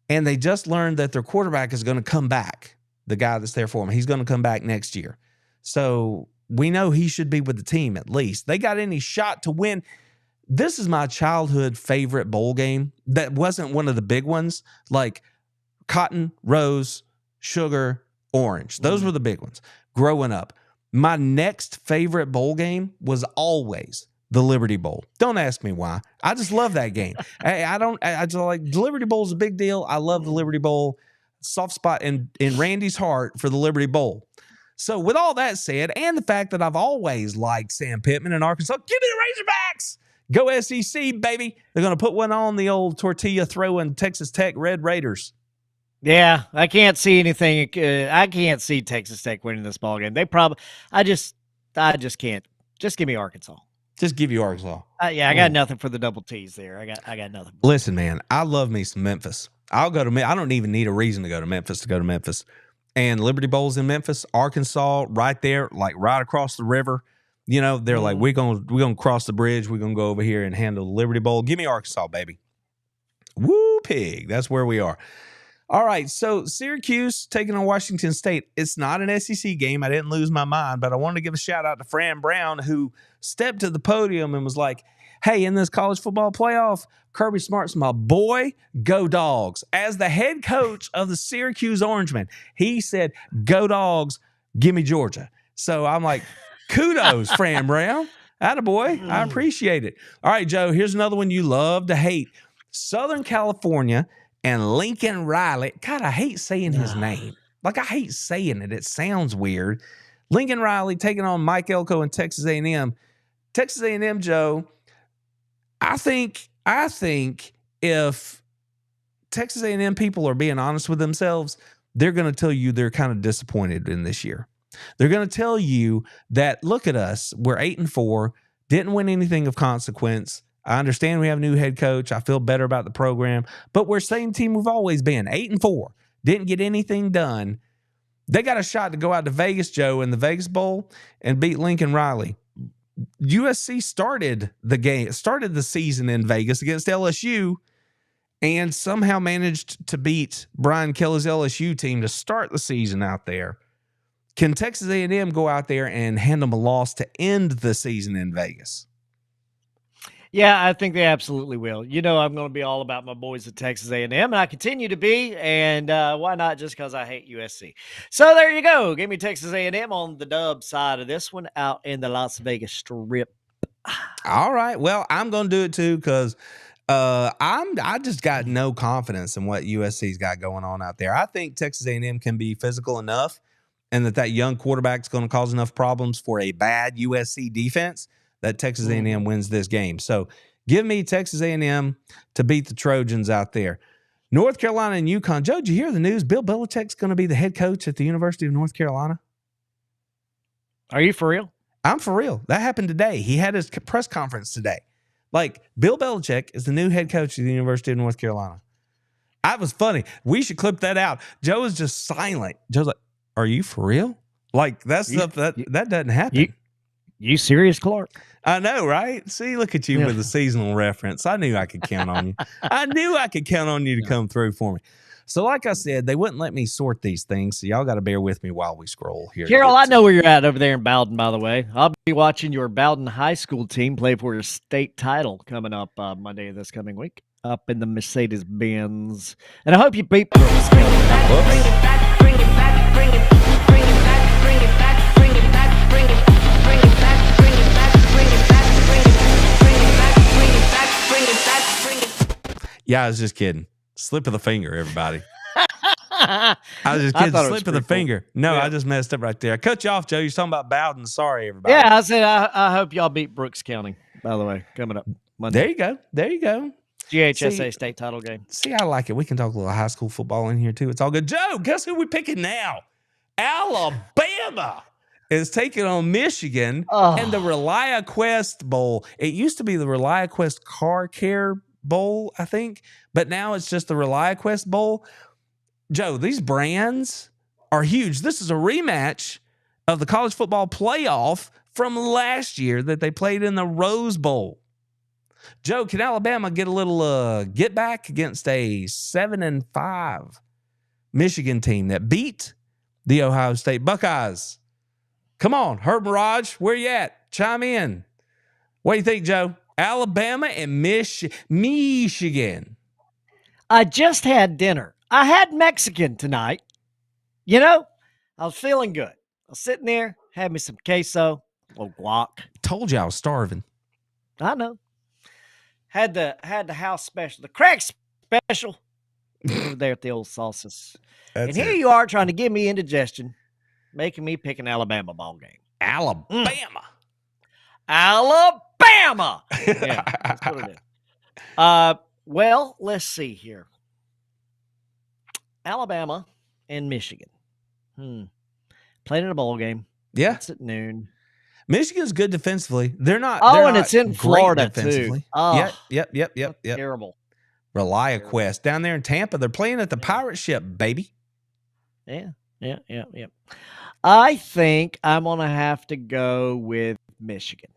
and they just learned that their quarterback is going to come back. The guy that's there for him, he's going to come back next year. So we know he should be with the team at least. They got any shot to win. This is my childhood favorite bowl game. That wasn't one of the big ones, like Cotton, Rose, Sugar, Orange. Those were the big ones growing up. My next favorite bowl game was always the Liberty Bowl. Don't ask me why. I just love that game. I just like the Liberty Bowl is a big deal. I love the Liberty Bowl. Soft spot in Randy's heart for the Liberty Bowl. So with all that said, and the fact that I've always liked Sam Pittman in Arkansas, give me the Razorbacks. Go SEC, baby. They're going to put one on the old tortilla throwing Texas Tech Red Raiders. Yeah, I can't see anything. I can't see Texas Tech winning this ball game. They probably. I just can't. Just give me Arkansas. Just give you Arkansas. I got nothing for the double T's there. I got nothing. Listen, man, I love me some Memphis. I'll go to. I don't even need a reason to go to Memphis. And Liberty Bowl's in Memphis, Arkansas, right there, like right across the river. They're like, we're gonna cross the bridge. We're gonna go over here and handle the Liberty Bowl. Give me Arkansas, baby. Woo pig. That's where we are. All right, so Syracuse taking on Washington State. It's not an SEC game. I didn't lose my mind, but I wanted to give a shout out to Fran Brown, who stepped to the podium and was like, hey, in this college football playoff, Kirby Smart's my boy. Go Dogs. As the head coach of the Syracuse Orangemen, he said, go Dogs, give me Georgia. So I'm like, kudos, Fran Brown. Attaboy. I appreciate it. All right, Joe, here's another one you love to hate. Southern California and Lincoln Riley. God, I hate saying his name. Like, I hate saying it. It sounds weird. Lincoln Riley taking on Mike Elko and Texas A&M. Texas A&M, Joe, I think if Texas A&M people are being honest with themselves, they're going to tell you they're kind of disappointed in this year. They're going to tell you that, look at us, we're 8-4, didn't win anything of consequence. I understand we have a new head coach. I feel better about the program, but we're the same team we've always been, 8-4, didn't get anything done. They got a shot to go out to Vegas, Joe, in the Vegas Bowl and beat Lincoln Riley. USC started the season in Vegas against LSU and somehow managed to beat Brian Kelly's LSU team to start the season out there. Can Texas A&M go out there and hand them a loss to end the season in Vegas? Yeah, I think they absolutely will. I'm going to be all about my boys at Texas A&M, and I continue to be, and why not just because I hate USC? So there you go. Give me Texas A&M on the dub side of this one out in the Las Vegas Strip. All right. Well, I'm going to do it too because I just got no confidence in what USC's got going on out there. I think Texas A&M can be physical enough and that young quarterback's going to cause enough problems for a bad USC defense that Texas A&M wins this game. So give me Texas A&M to beat the Trojans out there. North Carolina and UConn. Joe, did you hear the news? Bill Belichick's going to be the head coach at the University of North Carolina. Are you for real? I'm for real. That happened today. He had his press conference today. Like, Bill Belichick is the new head coach at the University of North Carolina. That was funny. We should clip that out. Joe is just silent. Joe's like, are you for real? Like, that's stuff that doesn't happen. You serious, Clark? I know, right? See, look at you with a seasonal reference. I knew I could count on you. I knew I could count on you to come through for me. So like I said, they wouldn't let me sort these things, so y'all got to bear with me while we scroll here. Carol, I know where you're at over there in Bowden, by the way. I'll be watching your Bowden High School team play for a state title coming up Monday this coming week up in the Mercedes-Benz. And I hope you beat Brooks. Bring it back, bring it back, bring it back, bring it back, bring it back, bring it back, bring it back, bring it back, bring it back, bring it back, bring it back, bring it back, bring it back, bring it back, bring it back. Yeah, I was just kidding. Slip of the finger, everybody. I was just I kidding. thought it was Slip of the pretty cool. finger. No, Yeah. I just messed up right there. I cut you off, Joe. You're talking about Bowden. Sorry, everybody. Yeah, I said I hope y'all beat Brooks County, by the way, coming up Monday. There you go. There you go. GHSA state title game. See, I like it. We can talk a little high school football in here, too. It's all good. Joe, guess who we're picking now? Alabama is taking on Michigan in the ReliaQuest Bowl. It used to be the ReliaQuest Car Care Bowl, I think, but now it's just the ReliaQuest Bowl. Joe, these brands are huge. This is a rematch of the college football playoff from last year that they played in the Rose Bowl. Joe, can Alabama get a little get back against a 7-5 Michigan team that beat the Ohio State Buckeyes? Come on, Herb Mirage, where you at? Chime in. What do you think, Joe? Alabama and Michigan. I just had dinner. I had Mexican tonight. You know, I was feeling good. I was sitting there, had me some queso, a little guac. Told you I was starving. I know. Had the house special, the crack special over there at the old Salsas. And here you are trying to give me indigestion, making me pick an Alabama ball game. Alabama. Alabama. Yeah, that's what it is. Well, let's see here. Alabama and Michigan. Played in a bowl game. Yeah. It's at noon. Michigan's good defensively. They're not. Oh, they're and not it's in great Florida, defensively. too. Oh, Yep. terrible. ReliaQuest down there in Tampa. They're playing at the pirate ship, baby. Yeah. I think I'm going to have to go with Michigan.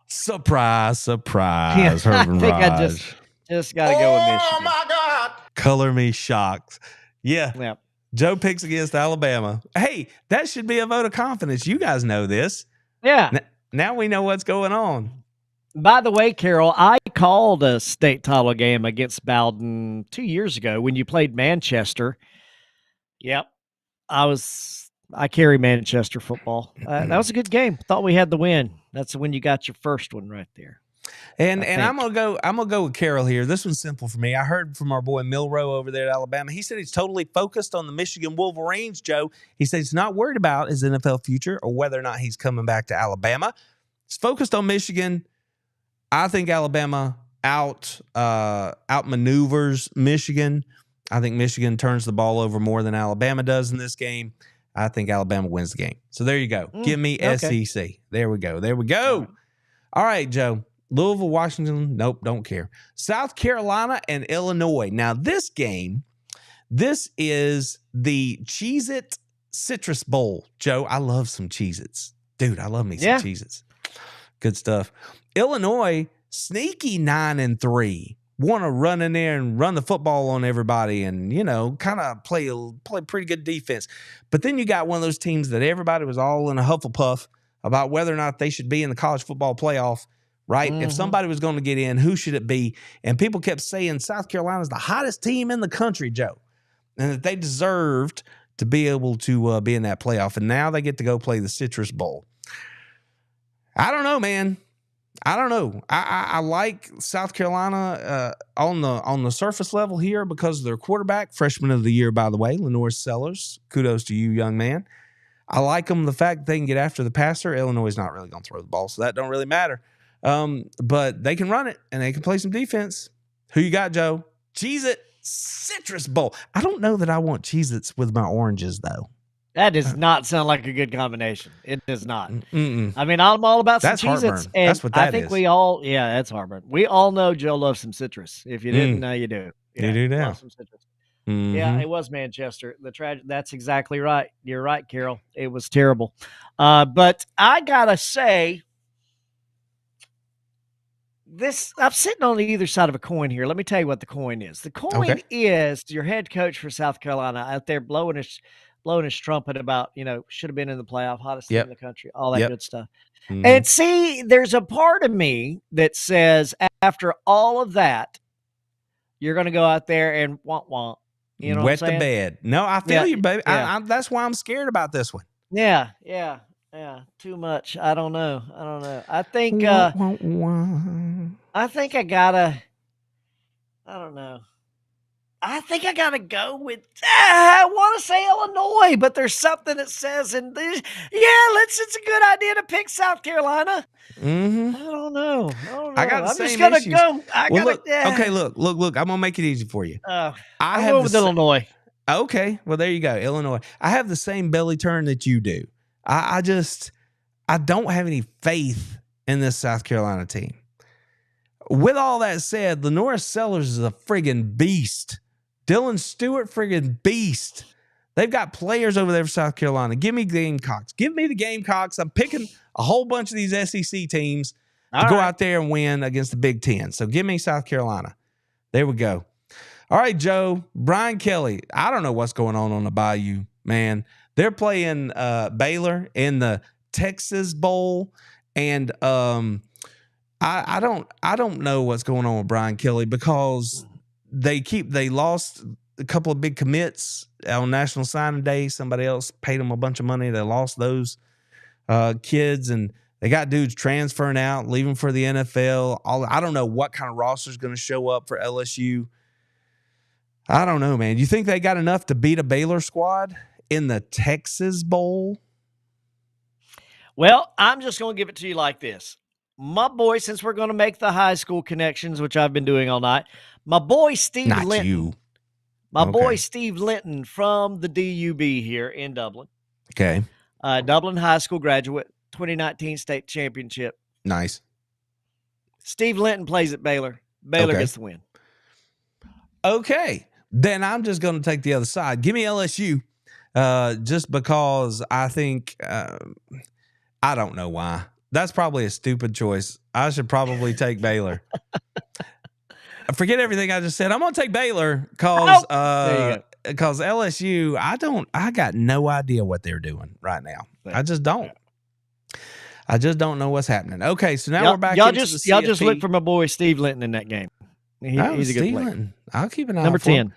Surprise. Yeah, Herb and I think I Raj. just got to go with Michigan. Oh, my God. Color me shocked. Yeah. Yep. Joe picks against Alabama. Hey, that should be a vote of confidence. You guys know this. Yeah. Now we know what's going on. By the way, Carol, I called a state title game against Bowden 2 years ago when you played Manchester. Yep. I carry Manchester football. That was a good game. Thought we had the win. That's when you got your first one right there. And I'm gonna go with Carol here. This one's simple for me. I heard from our boy Milrow over there at Alabama. He said he's totally focused on the Michigan Wolverines, Joe. He said he's not worried about his NFL future or whether or not he's coming back to Alabama. He's focused on Michigan. I think Alabama outmaneuvers Michigan. I think Michigan turns the ball over more than Alabama does in this game. I think Alabama wins the game. So there you go. Give me okay. SEC. There we go. All right, Joe. Louisville, Washington, nope, don't care. South Carolina and Illinois. Now, this game, this is the Cheez-It Citrus Bowl. Joe, I love some Cheez-Its. Dude, I love me some Cheez-Its. Good stuff. Illinois, sneaky 9-3. Want to run in there and run the football on everybody and, kind of play pretty good defense. But then you got one of those teams that everybody was all in a hufflepuff about whether or not they should be in the college football playoff. Right? If somebody was going to get in, who should it be? And people kept saying South Carolina is the hottest team in the country, Joe, and that they deserved to be able to be in that playoff. And now they get to go play the Citrus Bowl. I don't know, man. I don't know. I like South Carolina on the surface level here because of their quarterback, freshman of the year, by the way, Lenore Sellers. Kudos to you, young man. I like them. The fact they can get after the passer. Illinois is not really going to throw the ball, so that don't really matter. But they can run it and they can play some defense. Who you got, Joe? Cheez-It Citrus Bowl. I don't know that I want Cheez-Its with my oranges, though. That does not sound like a good combination. It does not. Mm-mm. I mean, I'm all about some That's Cheez-Its. heartburn. And that's what that I think is. that's heartburn. We all know Joe loves some citrus. If you didn't, now you do. Yeah, you do now. Love some citrus. Mm-hmm. Yeah, it was Manchester. That's exactly right. You're right, Carol. It was terrible. But I gotta say, I'm sitting on either side of a coin here. Let me tell you what the coin is. The coin is your head coach for South Carolina out there blowing his trumpet about, should have been in the playoff, hottest team in the country, all that good stuff. Mm-hmm. And see, there's a part of me that says after all of that, you're going to go out there and womp. You know wet what I'm the bed. No, I feel you, baby. Yeah. That's why I'm scared about this one. Yeah. Too much. I don't know. I think I gotta. I don't know. I think I gotta go with. I want to say Illinois, but there's something that says in this. Yeah, it's a good idea to pick South Carolina. Mm-hmm. I don't know. I got the I'm just same gonna issues. go. Look. Okay, look. I'm gonna make it easy for you. I I'm have going with Illinois. Okay, well there you go, Illinois. I have the same belly turn that you do. I don't have any faith in this South Carolina team. With all that said, Lenora Sellers is a friggin' beast. Dylan Stewart, friggin' beast. They've got players over there for South Carolina. Give me Gamecocks. Give me the Gamecocks. I'm picking a whole bunch of these SEC teams to go out there and win against the Big Ten. So give me South Carolina. There we go. All right, Joe. Brian Kelly. I don't know what's going on the Bayou, man. They're playing Baylor in the Texas Bowl, and I don't know what's going on with Brian Kelly because they lost a couple of big commits on National Signing Day. Somebody else paid them a bunch of money. They lost those kids, and they got dudes transferring out, leaving for the NFL. I don't know what kind of roster is going to show up for LSU. I don't know, man. You think they got enough to beat a Baylor squad in the Texas Bowl? Well, I'm just going to give it to you like this. My boy, since we're going to make the high school connections, which I've been doing all night, my boy Steve Not Linton. you. My boy Steve Linton from the DUB here in Dublin. Okay. Dublin High School graduate, 2019 state championship. Nice. Steve Linton plays at Baylor. Baylor gets the win. Okay. Then I'm just going to take the other side. Give me LSU just because I think I don't know why. That's probably a stupid choice. I should probably take Baylor. Forget everything I just said. I'm going to take Baylor because LSU, I got no idea what they're doing right now. I just don't. I just don't know what's happening. Okay, so now we're back into the CFP. Y'all just look for my boy Steve Linton in that game. He's a good player. Linton. I'll keep an eye Number out for 10. him.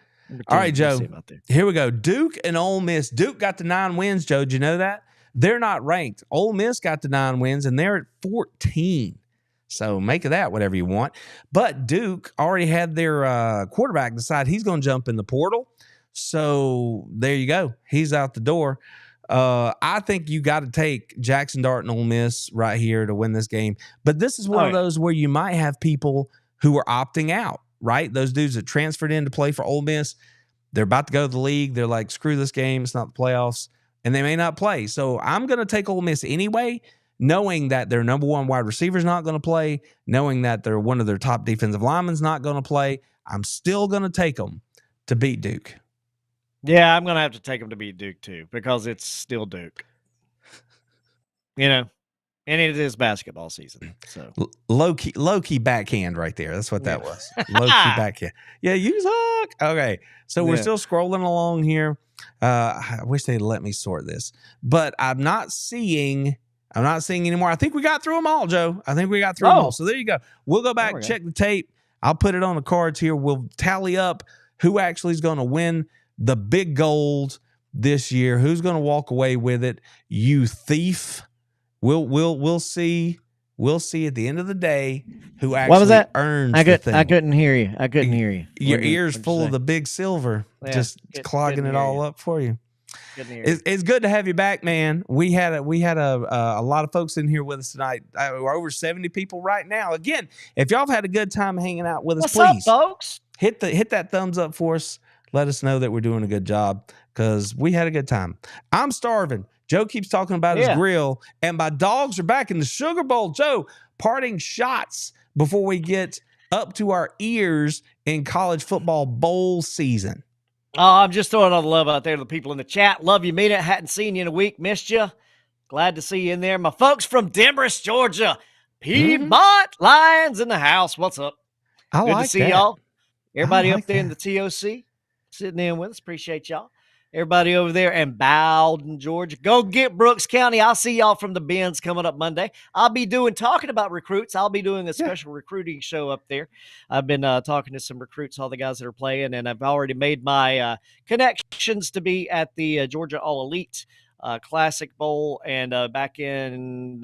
All right, Joe. Here we go. Duke and Ole Miss. Duke got the 9 wins, Joe. Did you know that? They're not ranked. Ole Miss got the 9 wins, and they're at 14. So make of that whatever you want. But Duke already had their quarterback decide he's going to jump in the portal. So there you go. He's out the door. I think you got to take Jackson Dart and Ole Miss right here to win this game. But this is one of those where you might have people who are opting out, right? Those dudes that transferred in to play for Ole Miss, they're about to go to the league. They're like, screw this game. It's not the playoffs. And they may not play. So I'm going to take Ole Miss anyway, knowing that their number 1 wide receiver is not going to play, knowing that their one of their top defensive linemen is not going to play. I'm still going to take them to beat Duke. Yeah, I'm going to have to take them to beat Duke too because it's still Duke. You know, and it is basketball season. So low key backhand right there. That's what that was. Low key backhand. Yeah, you suck. Okay, so we're still scrolling along here. I wish they'd let me sort this, but I'm not seeing anymore. I think we got through them all, Joe. I think we got through them all. So there you go. We'll go back, check the tape. I'll put it on the cards here. We'll tally up who actually is going to win the big gold this year. Who's going to walk away with it? You thief. We'll see. We'll see at the end of the day who actually earns the thing. I couldn't hear you. Your ears full of the big silver, just clogging it all up for you. It's good to have you back, man. We had a lot of folks in here with us tonight. We're over 70 people right now. Again, if y'all have had a good time hanging out with us, please, up, folks? Hit that thumbs up for us. Let us know that we're doing a good job because we had a good time. I'm starving. Joe keeps talking about his grill, and my dogs are back in the Sugar Bowl. Joe, parting shots before we get up to our ears in college football bowl season. Oh, I'm just throwing all the love out there to the people in the chat. Love you, mean it. Hadn't seen you in a week. Missed you. Glad to see you in there. My folks from Demarest, Georgia. Piedmont Lions in the house. What's up? Good to see y'all. Everybody up there in the TOC sitting in with us. Appreciate y'all. Everybody over there in Bowden, Georgia. Go get Brooks County. I'll see y'all from the Bends coming up Monday. I'll be talking about recruits. I'll be doing a special recruiting show up there. I've been talking to some recruits, all the guys that are playing, and I've already made my connections to be at the Georgia All Elite Classic Bowl and back in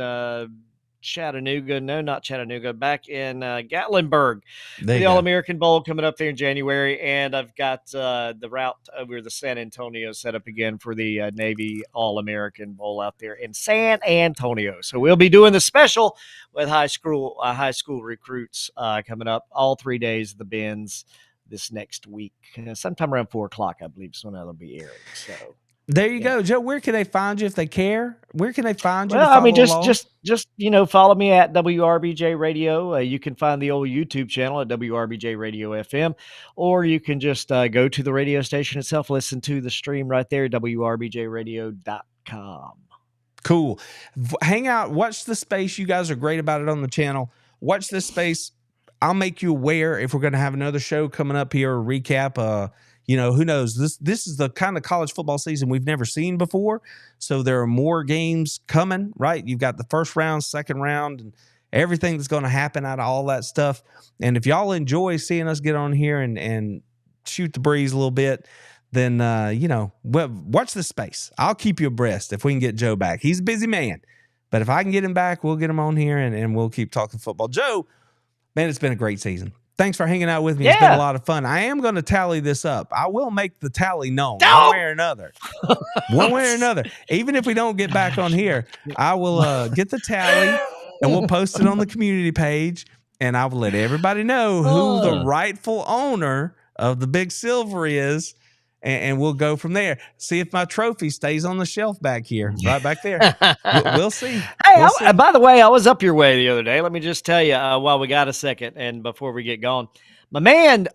Chattanooga. No, not Chattanooga. Back in Gatlinburg. There The you go. All-American Bowl coming up there in January. And I've got the route over the San Antonio set up again for the Navy All-American Bowl out there in San Antonio. So we'll be doing the special with high school recruits coming up all 3 days of the Benz this next week. Sometime around 4 o'clock, I believe, is when that'll be airing. So There you go, Joe. Where can they find you if they care? Where can they find you? well, to I mean, follow along? just follow me at WRBJ Radio. You can find the old YouTube channel at WRBJ Radio FM, or you can just go to the radio station itself, listen to the stream right there, WRBJRadio.com. Cool. Hang out, watch the space. You guys are great about it on the channel. Watch this space. I'll make you aware if we're going to have another show coming up here, a recap. Who knows? This is the kind of college football season we've never seen before. So there are more games coming, right? You've got the first round, second round, and everything that's going to happen out of all that stuff. And if y'all enjoy seeing us get on here and shoot the breeze a little bit, then, watch the space. I'll keep you abreast if we can get Joe back. He's a busy man. But if I can get him back, we'll get him on here and we'll keep talking football. Joe, man, it's been a great season. Thanks for hanging out with me. It's been a lot of fun. I am going to tally this up. I will make the tally known one way or another. One way or another. Even if we don't get back on here, I will get the tally and we'll post it on the community page. And I will let everybody know who the rightful owner of the big silver is. And we'll go from there. See if my trophy stays on the shelf back here, right back there. We'll see. Hey, by the way, I was up your way the other day. Let me just tell you while we got a second and before we get going. My man,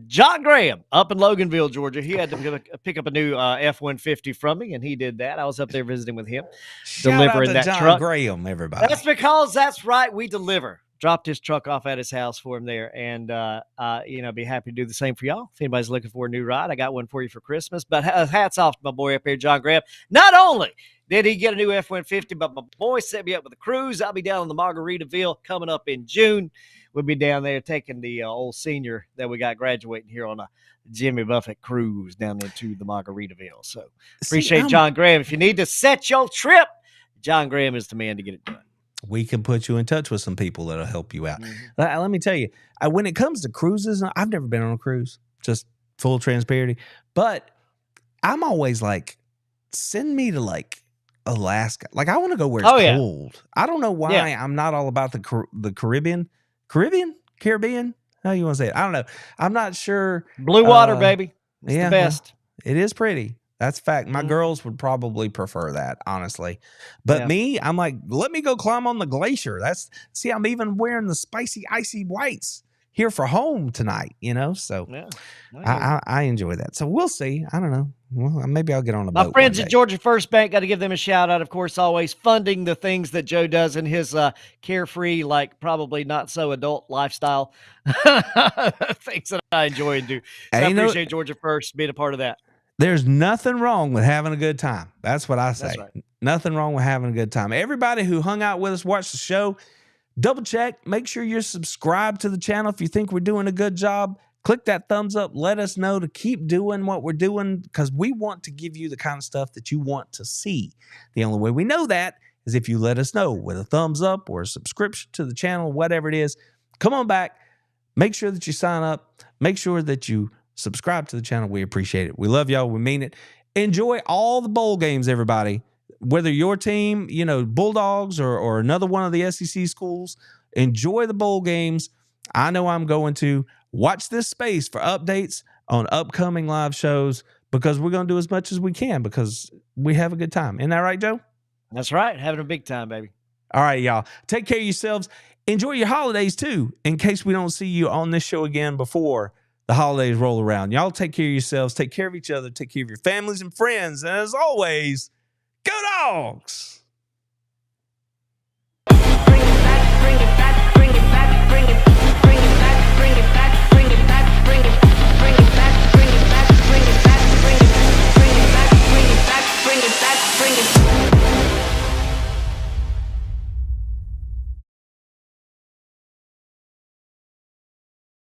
John Graham up in Loganville, Georgia, he had to pick up a new F-150 from me, and he did that. I was up there visiting with him, Shout delivering out to that John truck. Graham, everybody. That's because that's right. We deliver. Dropped his truck off at his house for him there, and be happy to do the same for y'all. If anybody's looking for a new ride, I got one for you for Christmas. But hats off to my boy up here, John Graham. Not only did he get a new F-150, but my boy set me up with a cruise. I'll be down in the Margaritaville coming up in June. We'll be down there taking the old senior that we got graduating here on a Jimmy Buffett cruise down into the Margaritaville. So appreciate John Graham. If you need to set your trip, John Graham is the man to get it done. We can put you in touch with some people that'll help you out. Let me tell you, when it comes to cruises, I've never been on a cruise, just full transparency. But I'm always like, send me to like Alaska. Like I want to go where it's cold. I don't know why I'm not all about the Caribbean. Caribbean? How you want to say it? I don't know. I'm not sure. Blue water, baby. It's the best. It is pretty. That's fact. My girls would probably prefer that, honestly. But me, I'm like, let me go climb on the glacier. I'm even wearing the spicy, icy whites here for home tonight, So I enjoy that. So we'll see. I don't know. Well, maybe I'll get on a boat. My friends at Georgia First Bank, got to give them a shout out, of course, always funding the things that Joe does in his carefree, like probably not so adult lifestyle. Things that I enjoy and do. So I appreciate Georgia First being a part of that. There's nothing wrong with having a good time. That's what I say. That's right. Nothing wrong with having a good time. Everybody who hung out with us, watched the show, double check. Make sure you're subscribed to the channel if you think we're doing a good job. Click that thumbs up. Let us know to keep doing what we're doing because we want to give you the kind of stuff that you want to see. The only way we know that is if you let us know with a thumbs up or a subscription to the channel, whatever it is. Come on back. Make sure that you sign up. Make sure that you subscribe to the channel. We appreciate it. We love y'all. We mean it. Enjoy all the bowl games, everybody. Whether your team, Bulldogs or another one of the SEC schools, enjoy the bowl games. I know I'm going to watch this space for updates on upcoming live shows because we're going to do as much as we can because we have a good time. Isn't that right, Joe? That's right. Having a big time, baby. All right, y'all. Take care of yourselves. Enjoy your holidays, too, in case we don't see you on this show again before the holidays roll around. Y'all take care of yourselves, take care of each other, take care of your families and friends. And as always, go Dogs!